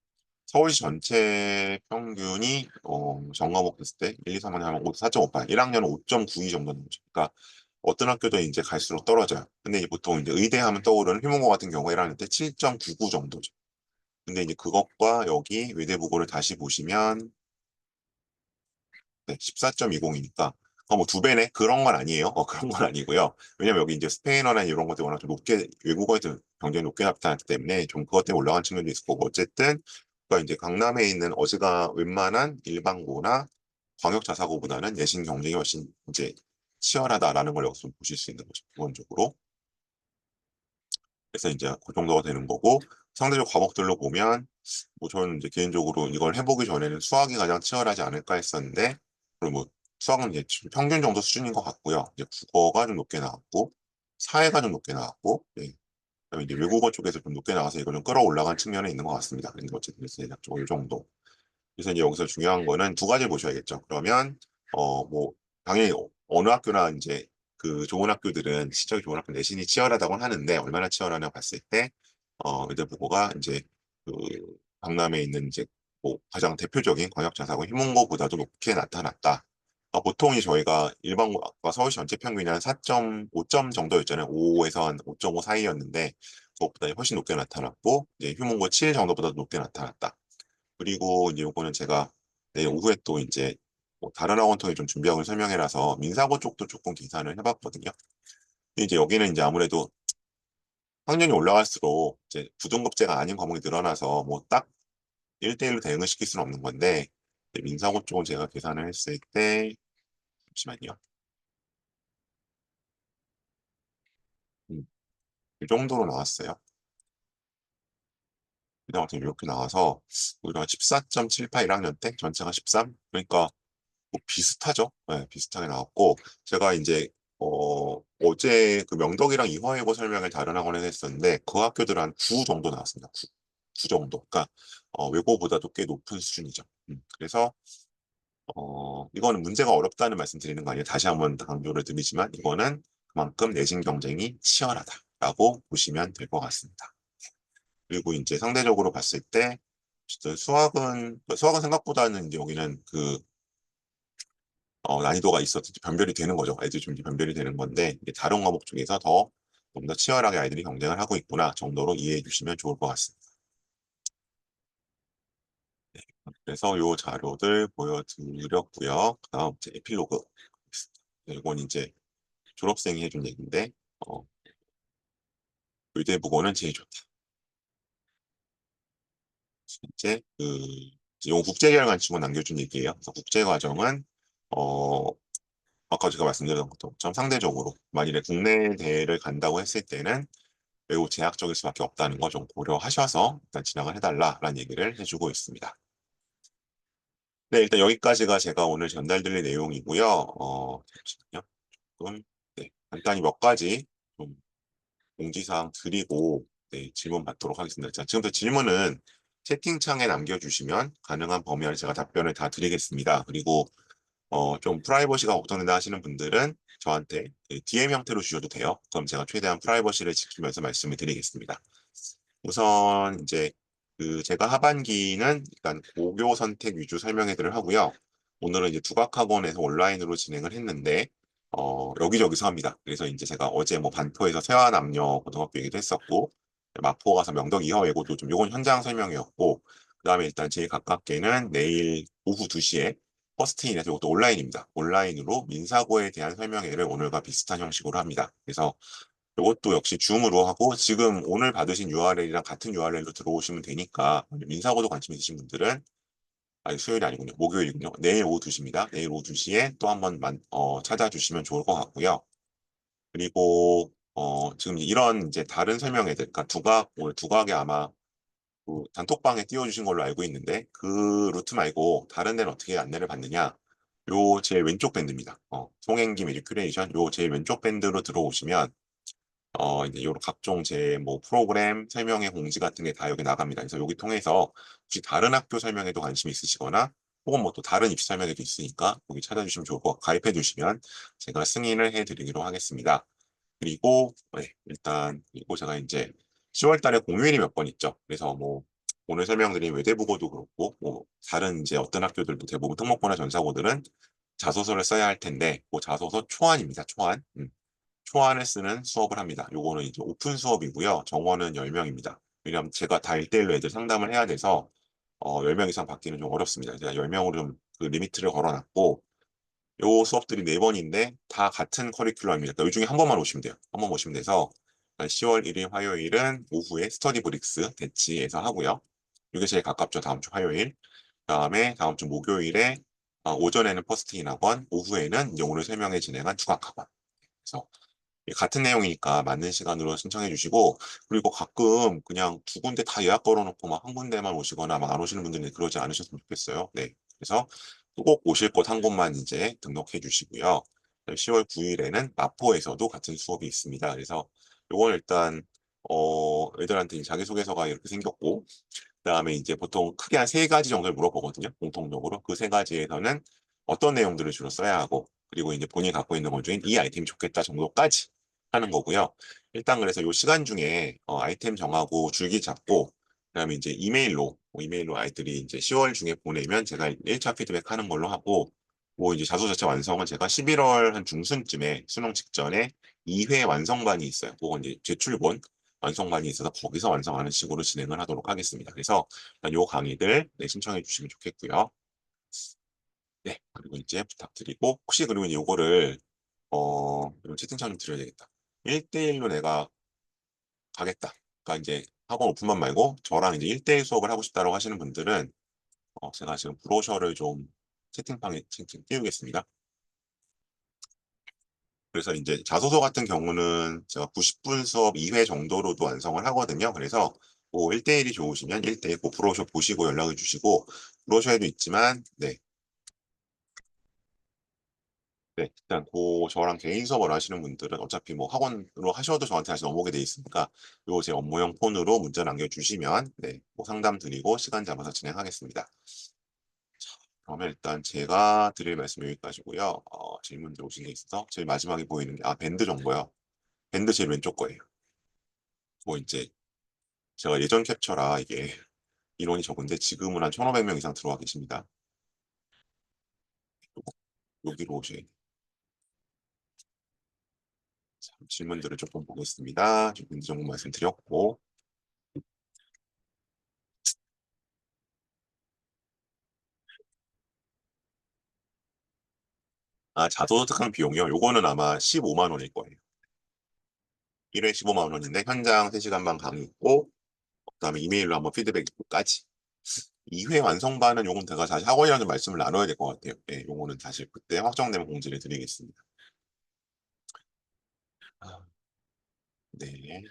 서울시 전체 평균이 전과목 했을 때 1, 2, 3학년 하면 4.58, 1학년은 5.92 정도 나오죠. 그러니까 어떤 학교도 이제 갈수록 떨어져요. 근데 이제 보통 이제 의대하면 떠오르는 휘문고 같은 경우에 1학년 때 7.99 정도죠. 근데 이제 그것과 여기 외대부고를 다시 보시면 네, 14.20이니까 뭐 두 배네 그런 건 아니에요. 그런 건 아니고요. 왜냐면 여기 이제 스페인어나 이런 것들 워낙 좀 높게 외국어에서 경쟁이 높게 나타났기 때문에 좀 그것 때문에 올라간 측면도 있을 거고 어쨌든 그러니까 이제 강남에 있는 어지가 웬만한 일반고나 광역 자사고보다는 내신 경쟁이 훨씬 이제 치열하다라는 걸 여기서 보실 수 있는 거죠. 기본적으로. 그래서 이제 그 정도가 되는 거고 상대적 과목들로 보면 뭐 저는 이제 개인적으로 이걸 해보기 전에는 수학이 가장 치열하지 않을까 했었는데 그리고 뭐 수학은 이제 평균 정도 수준인 것 같고요. 이제 국어가 좀 높게 나왔고 사회가 좀 높게 나왔고 그다음에 이제 외국어 쪽에서 좀 높게 나와서 이걸 좀 끌어올라간 측면이 있는 것 같습니다. 근데 어쨌든 대략적으로 이 정도. 그래서 이제 여기서 중요한 거는 두 가지를 보셔야겠죠. 그러면 뭐 당연히 어느 학교나 이제 그 좋은 학교들은 실적이 좋은 학교 내신이 치열하다고는 하는데 얼마나 치열하냐 봤을 때 외대부고가 이제 그 강남에 있는 이제 뭐 가장 대표적인 광역자사고 희문고보다도 높게 나타났다. 보통이 저희가 일반고가 서울시 전체 평균이 한 4.5점 정도였잖아요. 5에서 한 5.5 사이였는데 그것보다 훨씬 높게 나타났고 이제 휴문고 7 정도보다 높게 나타났다. 그리고 이제 요거는 제가 내일 오후에 또 이제 뭐 다른 학원 통해 좀 준비하고 설명해놔서 민사고 쪽도 조금 계산을 해봤거든요. 근데 이제 여기는 이제 아무래도 학년이 올라갈수록 이제 부등급제가 아닌 과목이 늘어나서 뭐 딱 1대1로 대응을 시킬 수는 없는 건데 민사고 쪽은 제가 계산을 했을 때 잠시만요. 이 정도로 나왔어요. 그냥 어떻게 이렇게 나와서 우리가 14.78 1학년 때 전체가 13? 그러니까 뭐 비슷하죠. 네, 비슷하게 나왔고 제가 이제 어제 그 명덕이랑 이화여고 설명을 다른 학원에서 했었는데 그 학교들은 한 9 정도 나왔습니다. 9 정도. 그러니까 외고보다도 꽤 높은 수준이죠. 그래서 이거는 문제가 어렵다는 말씀 드리는 거 아니에요. 다시 한번 강조를 드리지만 이거는 그만큼 내신 경쟁이 치열하다라고 보시면 될 것 같습니다. 그리고 이제 상대적으로 봤을 때 진짜 수학은 생각보다는 이제 여기는 그 난이도가 있어서 변별이 되는 거죠. 애들이 좀 이제 변별이 되는 건데 이제 다른 과목 중에서 좀 더 치열하게 아이들이 경쟁을 하고 있구나 정도로 이해해 주시면 좋을 것 같습니다. 네. 그래서 요 자료들 보여드렸고요. 그다음 이제 에필로그. 네, 이건 이제 졸업생이 해준 얘기인데 의대부고는 제일 좋다. 이제 요 국제결과치고 남겨준 얘기예요. 그래서 국제과정은 어, 아까 제가 말씀드렸던 것처럼 상대적으로 만일에 국내 대회를 간다고 했을 때는 매우 제약적일 수밖에 없다는 거 좀 고려하셔서 일단 진행을 해달라라는 얘기를 해주고 있습니다. 네, 일단 여기까지가 제가 오늘 전달드릴 내용이고요. 잠시만요. 조금, 네, 간단히 몇 가지 좀 공지사항 드리고 네, 질문 받도록 하겠습니다. 자, 지금부터 질문은 채팅창에 남겨주시면 가능한 범위 안에 제가 답변을 다 드리겠습니다. 그리고 좀 프라이버시가 걱정된다 하시는 분들은 저한테 DM 형태로 주셔도 돼요. 그럼 제가 최대한 프라이버시를 지키면서 말씀을 드리겠습니다. 우선 이제 제가 하반기는 일단 고교 선택 위주 설명회들을 하고요. 오늘은 이제 두각학원에서 온라인으로 진행을 했는데 여기저기서 합니다. 그래서 이제 제가 어제 뭐 반포에서 세화남녀 고등학교 얘기도 했었고 마포 가서 명덕 이화외고도 좀 요건 현장 설명이었고 그다음에 일단 제일 가깝게는 내일 오후 2시에 퍼스트인에서 이것도 온라인입니다. 온라인으로 민사고에 대한 설명회를 오늘과 비슷한 형식으로 합니다. 그래서 이것도 역시 줌으로 하고 지금 오늘 받으신 URL이랑 같은 URL로 들어오시면 되니까 민사고도 관심 있으신 분들은 아니 수요일이 아니군요. 목요일이군요. 내일 오후 2시입니다. 내일 오후 2시에 또 한번 찾아주시면 좋을 것 같고요. 그리고 지금 이런 이제 다른 설명회들, 그러니까 오늘 두각에 아마 그 단톡방에 띄워주신 걸로 알고 있는데 그 루트 말고 다른 데는 어떻게 안내를 받느냐? 요 제일 왼쪽 밴드입니다. 송행기 메디큐레이션 요 제일 왼쪽 밴드로 들어오시면 이제 요런 각종 제 뭐 프로그램 설명회 공지 같은 게 다 여기 나갑니다. 그래서 여기 통해서 혹시 다른 학교 설명회도 관심 있으시거나 혹은 뭐 또 다른 입시 설명회도 있으니까 여기 찾아주시면 좋을 것 같고 가입해 주시면 제가 승인을 해드리기로 하겠습니다. 그리고 일단 그리고 제가 이제 10월 달에 공휴일이 몇 번 있죠. 그래서 뭐 오늘 설명드린 외대국어도 그렇고 뭐 다른 이제 어떤 학교들도 대부분 특목고나 전사고들은 자소서를 써야 할 텐데 뭐 자소서 초안입니다. 초안. 초안을 쓰는 수업을 합니다. 요거는 이제 오픈 수업이고요. 정원은 10명입니다. 왜냐하면 제가 다 1대1로 애들 상담을 해야 돼서 10명 이상 받기는 좀 어렵습니다. 제가 10명으로 좀 그 리미트를 걸어놨고 요 수업들이 4번인데 다 같은 커리큘럼입니다. 그러니까 요 중에 한 번만 오시면 돼요. 한 번 오시면 돼서 10월 1일 화요일은 오후에 스터디 브릭스 대치에서 하고요. 이게 제일 가깝죠. 다음 주 화요일. 그다음에 다음 주 목요일에 오전에는 퍼스트인 학원, 오후에는 이제 오늘 설명회 진행한 두각 학원. 그래서 같은 내용이니까 맞는 시간으로 신청해 주시고, 그리고 가끔 그냥 두 군데 다 예약 걸어놓고 막 한 군데만 오시거나 막 안 오시는 분들은 그러지 않으셨으면 좋겠어요. 네. 그래서 꼭 오실 곳 한 곳만 이제 등록해 주시고요. 10월 9일에는 마포에서도 같은 수업이 있습니다. 그래서 요건 일단 애들한테 자기소개서가 이렇게 생겼고, 그다음에 이제 보통 크게 한 세 가지 정도를 물어보거든요. 공통적으로 그 세 가지에서는 어떤 내용들을 주로 써야 하고, 그리고 이제 본인이 갖고 있는 것 중에 이 아이템이 좋겠다 정도까지 하는 거고요. 일단 그래서 요 시간 중에 아이템 정하고 줄기 잡고, 그다음에 이제 이메일로 아이들이 이제 10월 중에 보내면 제가 1차 피드백 하는 걸로 하고, 뭐 이제 자소 자체 완성은 제가 11월 한 중순쯤에 수능 직전에 2회 완성반이 있어요. 그건 이제 제출본 완성반이 있어서 거기서 완성하는 식으로 진행을 하도록 하겠습니다. 그래서 요 강의들 네, 신청해 주시면 좋겠고요. 네, 그리고 이제 부탁드리고 혹시 그리고 이제 요거를 이런 채팅창 좀 드려야 되겠다. 1대1로 내가 가겠다. 그러니까 이제 학원 오픈만 말고 저랑 이제 1대1 수업을 하고 싶다고 하시는 분들은 제가 지금 브로셔를 좀 채팅방에 띄우겠습니다. 그래서 이제 자소서 같은 경우는 제가 90분 수업 2회 정도로도 완성을 하거든요. 그래서 뭐 1대1이 좋으시면 1대1 그 브로셔 보시고 연락을 주시고 브로셔에도 있지만 네. 네, 일단 저랑 개인 수업을 하시는 분들은 어차피 뭐 학원으로 하셔도 저한테 다시 넘어오게 돼 있으니까 요 제 업무용 폰으로 문자 남겨주시면 네, 뭐 상담 드리고 시간 잡아서 진행하겠습니다. 그러면 일단 제가 드릴 말씀 여기까지고요. 질문 들어오신 게 있어서 제일 마지막에 보이는 게 밴드 정보요. 밴드 제일 왼쪽 거예요. 뭐 이제 제가 예전 캡처라 이게 인원이 적은데 지금은 한 1,500명 이상 들어와 계십니다. 여기로 오셔야 돼요. 질문들을 조금 보겠습니다. 좀 밴드 정보 말씀드렸고 자소서 특강 비용이요. 요거는 아마 15만 원일 거예요. 1회 15만 원인데 현장 3시간 반 강의 있고 그다음에 이메일로 한번 피드백 있고까지. 2회 완성반은 요건 제가 다시 학원이랑 좀 말씀을 나눠야 될 것 같아요. 네, 요거는 다시 그때 확정되면 공지를 드리겠습니다. 아, 네.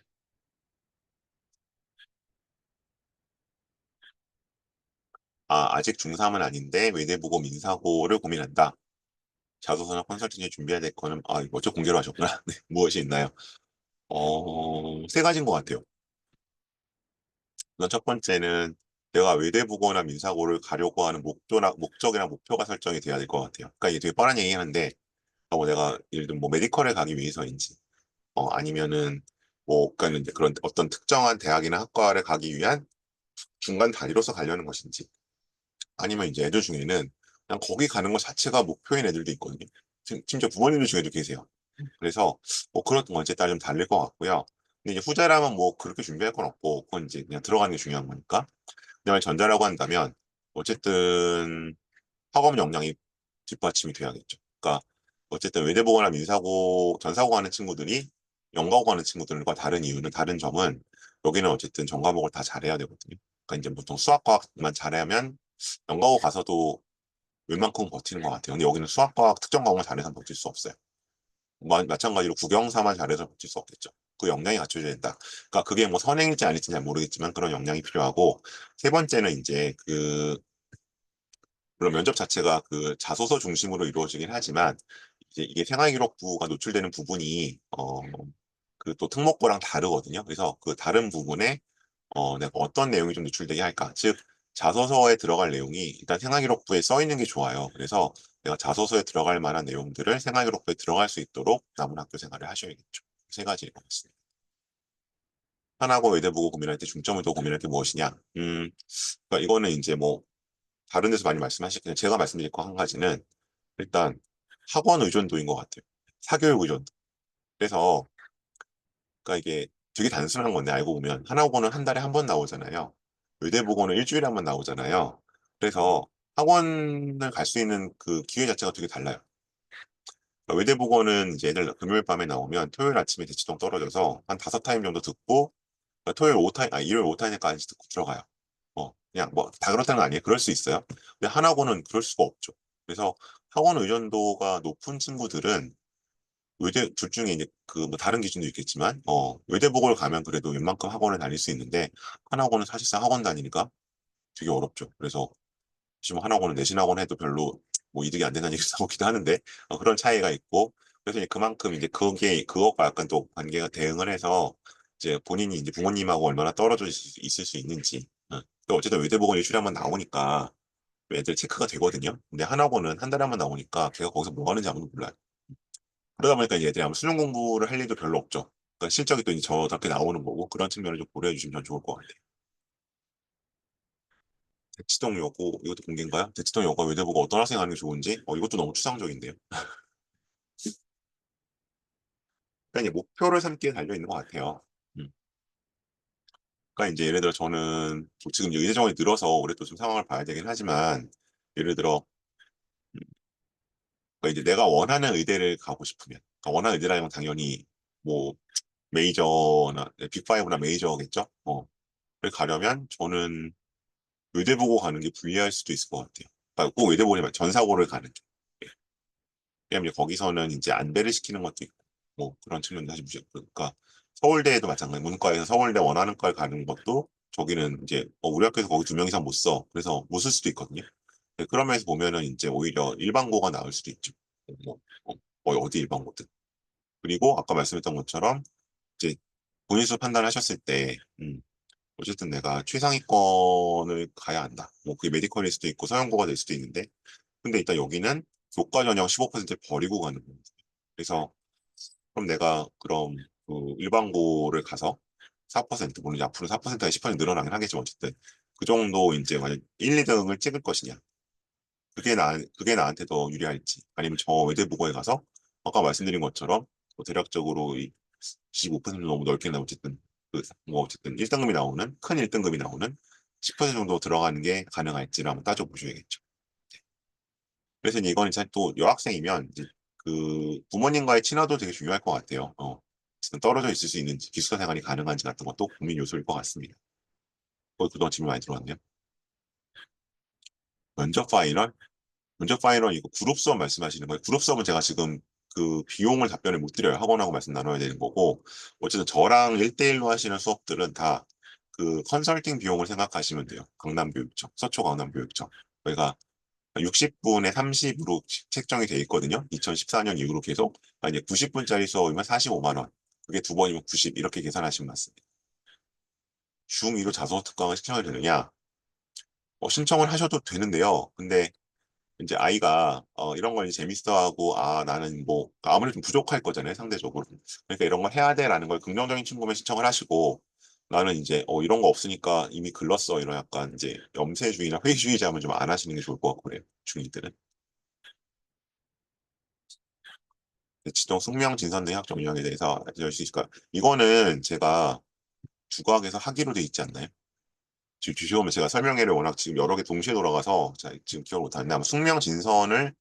아직 중3은 아닌데 외대보고 민사고를 고민한다. 자소서나 컨설팅에 준비해야 될 거는 이거 저 공개로 하셨구나. 네, 무엇이 있나요? 세 가지인 것 같아요. 우선 첫 번째는 내가 외대부고나 민사고를 가려고 하는 목적이나 목표가 설정이 돼야 될 것 같아요. 그러니까 이게 되게 뻔한 얘기 하는데, 뭐 내가 예를 들면 뭐 메디컬에 가기 위해서인지, 아니면은 뭐, 그러니까 이제 그런 어떤 특정한 대학이나 학과를 가기 위한 중간 다리로서 가려는 것인지, 아니면 이제 애들 중에는 그냥 거기 가는 것 자체가 목표인 애들도 있거든요. 심지어 부모님들 중에도 계세요. 그래서 뭐 그런 건지에 따라 좀 다를 것 같고요. 근데 이제 후자라면 뭐 그렇게 준비할 건 없고, 그건 이제 그냥 들어가는 게 중요한 거니까. 그다음에 전자라고 한다면 어쨌든 학업 역량이 뒷받침이 돼야겠죠. 그러니까 어쨌든 외대보거나 민사고, 전사고 가는 친구들이 연가고 가는 친구들과 다른 이유는 다른 점은 여기는 어쨌든 전 과목을 다 잘해야 되거든요. 그러니까 이제 보통 수학과학만 잘하면 연가고 가서도 웬만큼 버티는 것 같아요. 근데 여기는 수학과학 특정 과목을 잘해서 버틸 수 없어요. 마찬가지로 국영사만 잘해서 버틸 수 없겠죠. 그 역량이 갖춰져야 된다. 그러니까 그게 뭐 선행일지 아닐지 잘 모르겠지만 그런 역량이 필요하고 세 번째는 이제 물론 면접 자체가 그 자소서 중심으로 이루어지긴 하지만 이제 이게 생활기록부가 노출되는 부분이 그 또 특목고랑 다르거든요. 그래서 그 다른 부분에 내가 어떤 내용이 좀 노출되게 할까? 즉 자소서에 들어갈 내용이 일단 생활기록부에 써 있는 게 좋아요. 그래서 내가 자소서에 들어갈 만한 내용들을 생활기록부에 들어갈 수 있도록 남은 학교 생활을 하셔야겠죠. 세 가지일 것 같습니다. 하나고 의대 보고 고민할 때 중점을 더 고민할 게 무엇이냐? 그러니까 이거는 이제 뭐 다른 데서 많이 말씀하셨겠지만 제가 말씀드릴 거 한 가지는 일단 학원 의존도인 것 같아요. 사교육 의존도. 그래서 그러니까 이게 되게 단순한 건데 알고 보면 하나고는 한 달에 한 번 나오잖아요. 의대보고는 일주일에 한 번 나오잖아요. 그래서 학원을 갈 수 있는 그 기회 자체가 되게 달라요. 그러니까 의대보고는 이제 애들 금요일 밤에 나오면 토요일 아침에 대치동 떨어져서 한 5타임 정도 듣고 그러니까 토요일 5타임, 일요일 5타임까지 듣고 들어가요. 그냥 뭐 다 그렇다는 거 아니에요. 그럴 수 있어요. 근데 하나고는 그럴 수가 없죠. 그래서 학원 의존도가 높은 친구들은 외대 둘 중에 이제 그 뭐 다른 기준도 있겠지만 외대복을 가면 그래도 웬만큼 학원을 다닐 수 있는데 한 학원은 사실상 학원 다니기가 되게 어렵죠. 그래서 지금 한 학원은 내신 학원 해도 별로 뭐 이득이 안 된다는 얘기를 나오기도 하는데 그런 차이가 있고 그래서 이제 그만큼 이제 그게 그것과 약간 또 관계가 대응을 해서 이제 본인이 이제 부모님하고 얼마나 떨어져 있을 수 있는지 또 어쨌든 외대복은 일주일에 한 번 나오니까 애들 체크가 되거든요. 근데 한 학원은 한 달에 한 번 나오니까 걔가 거기서 뭐 하는지 아무도 몰라요. 그러다 보니까 이제 애들이 아무 수능 공부를 할 일도 별로 없죠. 그러니까 실적이 또 이제 저렇게 나오는 거고 그런 측면을 좀 고려해 주시면 좋을 것 같아요. 대치동여고 이것도 공개인가요? 대치동여고 외대보고 어떤 학생 하는 게 좋은지 이것도 너무 추상적인데요. 그러니까 이제 목표를 삼기에 달려 있는 것 같아요. 음. 그러니까 이제 예를 들어 저는 지금 의대 정원이 늘어서 올해 또 좀 상황을 봐야 되긴 하지만 예를 들어 음, 그러니까 이제 내가 원하는 의대를 가고 싶으면 그러니까 원하는 의대라는 건 당연히 뭐 메이저나 빅5나 메이저겠죠. 를 가려면 저는 의대 보고 가는 게 불리할 수도 있을 것 같아요. 그러니까 꼭 의대 보려면 전사고를 가는 게. 예. 왜냐면 거기서는 이제 안배를 시키는 것도 있고, 뭐 그런 측면도 사실 무시하고. 그러니까 서울대에도 마찬가지. 문과에서 서울대 원하는 걸 가는 것도 저기는 이제 우리 학교에서 거기 2명 이상 못 써. 그래서 못 쓸 수도 있거든요. 네, 그런 면에서 보면은 이제 오히려 일반고가 나을 수도 있죠. 뭐, 어디 일반고든. 그리고 아까 말씀했던 것처럼 이제 본인 수 판단하셨을 때, 어쨌든 내가 최상위권을 가야 한다. 뭐 그게 메디컬일 수도 있고 서영고가 될 수도 있는데 근데 일단 여기는 교과 전형 15% 버리고 가는 거예요. 그래서 그럼 내가 그럼 그 일반고를 가서 4% 물론 이제 앞으로 4%가 10% 늘어나긴 하겠지만 어쨌든 그 정도 이제 만약 1, 2등을 찍을 것이냐 그게 나한테 더 유리할지 아니면 저 외대부고에 가서 아까 말씀드린 것처럼 뭐 대략적으로 이 25% 너무 넓게 나 어쨌든 뭐 어쨌든 1등급이 나오는 큰 1등급이 나오는 10% 정도 들어가는 게 가능할지를 한번 따져보셔야겠죠. 그래서 이제 이거는 진짜 또 여학생이면 이제 그 부모님과의 친화도 되게 중요할 것 같아요. 지금 떨어져 있을 수 있는지 기숙사 생활이 가능한지 같은 것도 고민 요소일 것 같습니다. 그동안 질문 많이 들어왔네요. 면접 파이널? 면접 파이널 이거 그룹 수업 말씀하시는 거예요? 그룹 수업은 제가 지금 그 비용을 답변을 못 드려요. 학원하고 말씀 나눠야 되는 거고 어쨌든 저랑 1대1로 하시는 수업들은 다 그 컨설팅 비용을 생각하시면 돼요. 강남교육청, 서초 강남교육청. 저희가 60분에 30으로 책정이 돼 있거든요. 2014년 이후로 계속. 이제 90분짜리 수업이면 45만 원. 그게 두 번이면 90 이렇게 계산하시면 맞습니다. 중2로 자소서 특강을 신청을 되느냐? 신청을 하셔도 되는데요. 근데 이제 아이가 이런 걸 이제 재밌어하고 나는 뭐 아무래도 좀 부족할 거잖아요 상대적으로 그러니까 이런 걸 해야 돼라는 걸 긍정적인 친구면 신청을 하시고 나는 이제 이런 거 없으니까 이미 글렀어 이런 약간 이제 염세주의나 회의주의자면 좀 안 하시는 게 좋을 것 같고 그래요 중이들은 지동 숙명 진선 등 학점 운영에 대해서 알려줄 수 있을까요? 이거는 제가 주각에서 하기로 돼 있지 않나요? 지금 주시오면 제가 설명회를 워낙 지금 여러 개 동시에 돌아가서 지금 기억을 못하는데 아마 숙명 진선을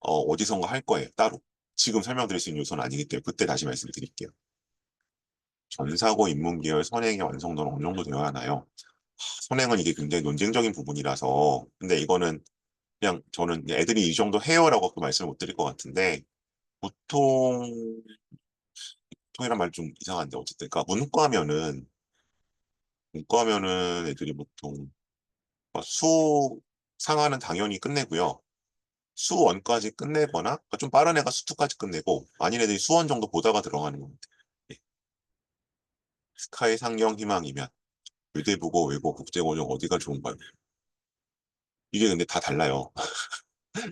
어디선가 할 거예요, 따로. 지금 설명드릴 수 있는 요소는 아니기 때문에 그때 다시 말씀을 드릴게요. 전사고 인문계열 선행의 완성도는 어느 정도 되어야 하나요? 선행은 이게 굉장히 논쟁적인 부분이라서 근데 이거는 그냥 저는 애들이 이 정도 해요라고 그 말씀을 못 드릴 것 같은데 보통 보통이란 말 좀 이상한데 어쨌든 그러니까 문과면은 애들이 보통 수 상하는 당연히 끝내고요. 수원까지 끝내거나 그러니까 좀 빠른 애가 수투까지 끝내고 아닌 애들이 수원 정도 보다가 들어가는 겁니다. 예. 스카이 상경 희망이면 의대부고 외고 국제고 중 어디가 좋은가요? 이게 근데 다 달라요.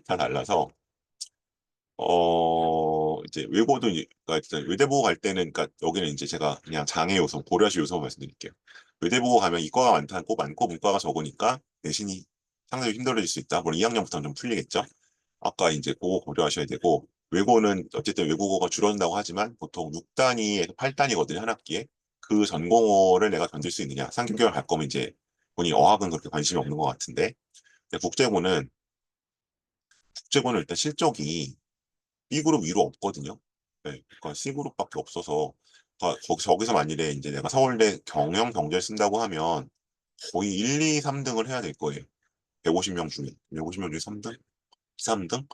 다 달라서 이제 외고도 그러니까 일단 의대보고 갈 때는 그러니까 여기는 이제 제가 그냥 장애 요소 고려시 요소 말씀드릴게요. 의대보고 가면 이과가 많고 문과가 적으니까 내신이 상당히 힘들어질 수 있다. 물론 2학년부터는 좀 풀리겠죠. 아까 이제 그거 고려하셔야 되고 외고는 어쨌든 외국어가 줄어든다고 하지만 보통 6단위에서 8단위거든요 한 학기에 그 전공어를 내가 견딜 수 있느냐 3개월 갈 거면 이제 본인 어학은 그렇게 관심이 없는 것 같은데 근데 국제고는 일단 실적이 B그룹 위로 없거든요. 네, 그러니까 C그룹밖에 없어서 그러니까 저기서 만일에 이제 내가 서울대 경영 경제를 쓴다고 하면 거의 1, 2, 3등을 해야 될 거예요. 150명 중에 3등? 3등?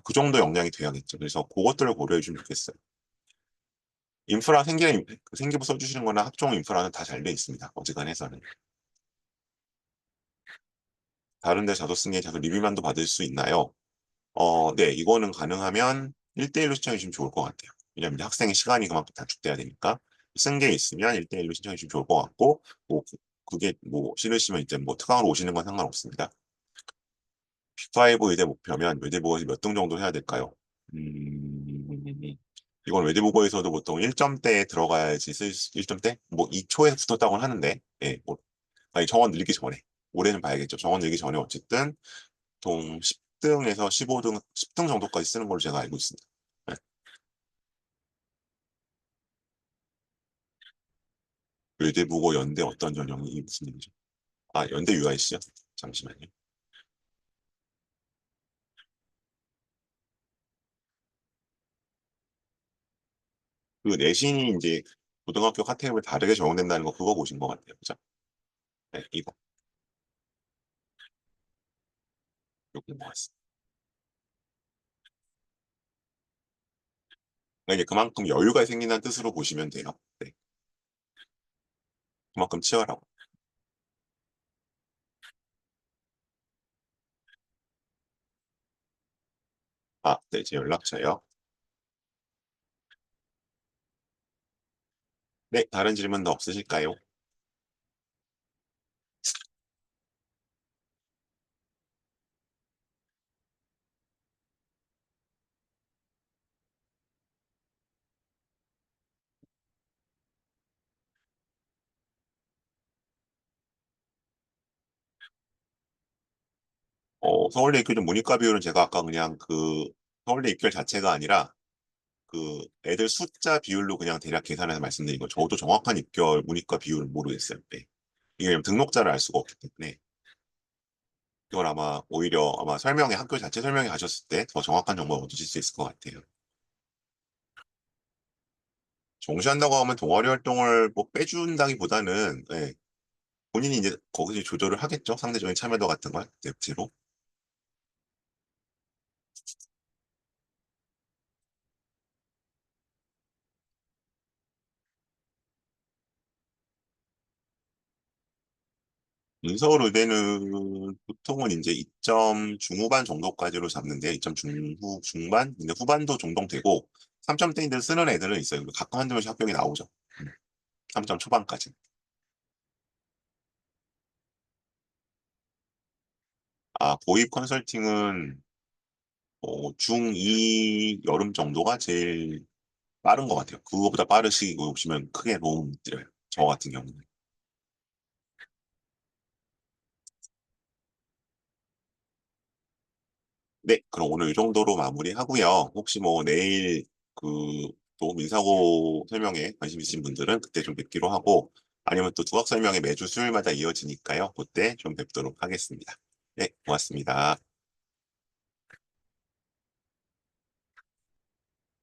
그 정도 역량이 돼야겠죠. 그래서 그것들을 고려해 주면 좋겠어요. 인프라 생기부 써주시는 거나 학종 인프라는 다 잘 돼 있습니다. 어지간해서는. 다른 데 자소 승인 자소 리뷰만도 받을 수 있나요? 네, 이거는 가능하면 1대1로 신청해 주시면 좋을 것 같아요. 왜냐면 이제 학생의 시간이 그만큼 단축돼야 되니까 쓴 게 있으면 1대1로 신청해 주시면 좋을 것 같고 뭐 그게 뭐 싫으시면 이제 뭐 특강으로 오시는 건 상관없습니다. P5 의대 목표면 외대국어에서 몇 등 정도 해야 될까요? 이건 외대국어에서도 보통 1점대에 들어가야지 1점대? 뭐 2초에 붙었다고는 하는데 예, 뭐 아니 정원 늘기 전에 올해는 봐야겠죠. 정원 늘기 전에 어쨌든 보통 10등에서 15등, 10등 정도까지 쓰는 걸로 제가 알고 있습니다. 네. 외대국어 연대 어떤 전형이 무슨 일이죠? 아, 연대 UIC요? 잠시만요. 그 내신이 이제 고등학교 카테고리 다르게 적용된다는 거 그거 보신 것 같아요. 그죠? 네, 이거. 요거 모았습니다. 그러니까 이제 그만큼 여유가 생긴다는 뜻으로 보시면 돼요. 네, 그만큼 치열하고. 아, 네, 제 연락처요. 네, 다른 질문 더 없으실까요? 서울대 입결 문이과 비율은 제가 아까 그냥 그 서울대 입결 자체가 아니라 그 애들 숫자 비율로 그냥 대략 계산해서 말씀드린 거. 저도 정확한 입결 문이과 비율은 모르겠어요. 네. 이게 등록자를 알 수가 없기 때문에 이걸 아마 오히려 아마 설명회 학교 자체 설명회 가셨을 때 더 정확한 정보를 얻으실 수 있을 것 같아요. 종시한다고 하면 동아리 활동을 뭐 빼준다기보다는 네, 본인이 이제 거기서 조절을 하겠죠. 상대적인 참여도 같은 걸 넷지로. 서울 의대는 보통은 이제 2점 중후반 정도까지로 잡는데 2점 중반? 근데 후반도 종종 되고 3점대인데 쓰는 애들은 있어요. 가끔 한두 명씩 합격이 나오죠. 3점 초반까지. 아, 고입 컨설팅은 중2 여름 정도가 제일 빠른 것 같아요. 그거보다 빠르시고 오시면 크게 도움 드려요. 저 같은 경우는. 네, 그럼 오늘 이 정도로 마무리하고요. 혹시 뭐 내일 또 민사고 설명에 관심 있으신 분들은 그때 좀 뵙기로 하고 아니면 또 두학 설명회 매주 수요일마다 이어지니까요. 그때 좀 뵙도록 하겠습니다. 네, 고맙습니다.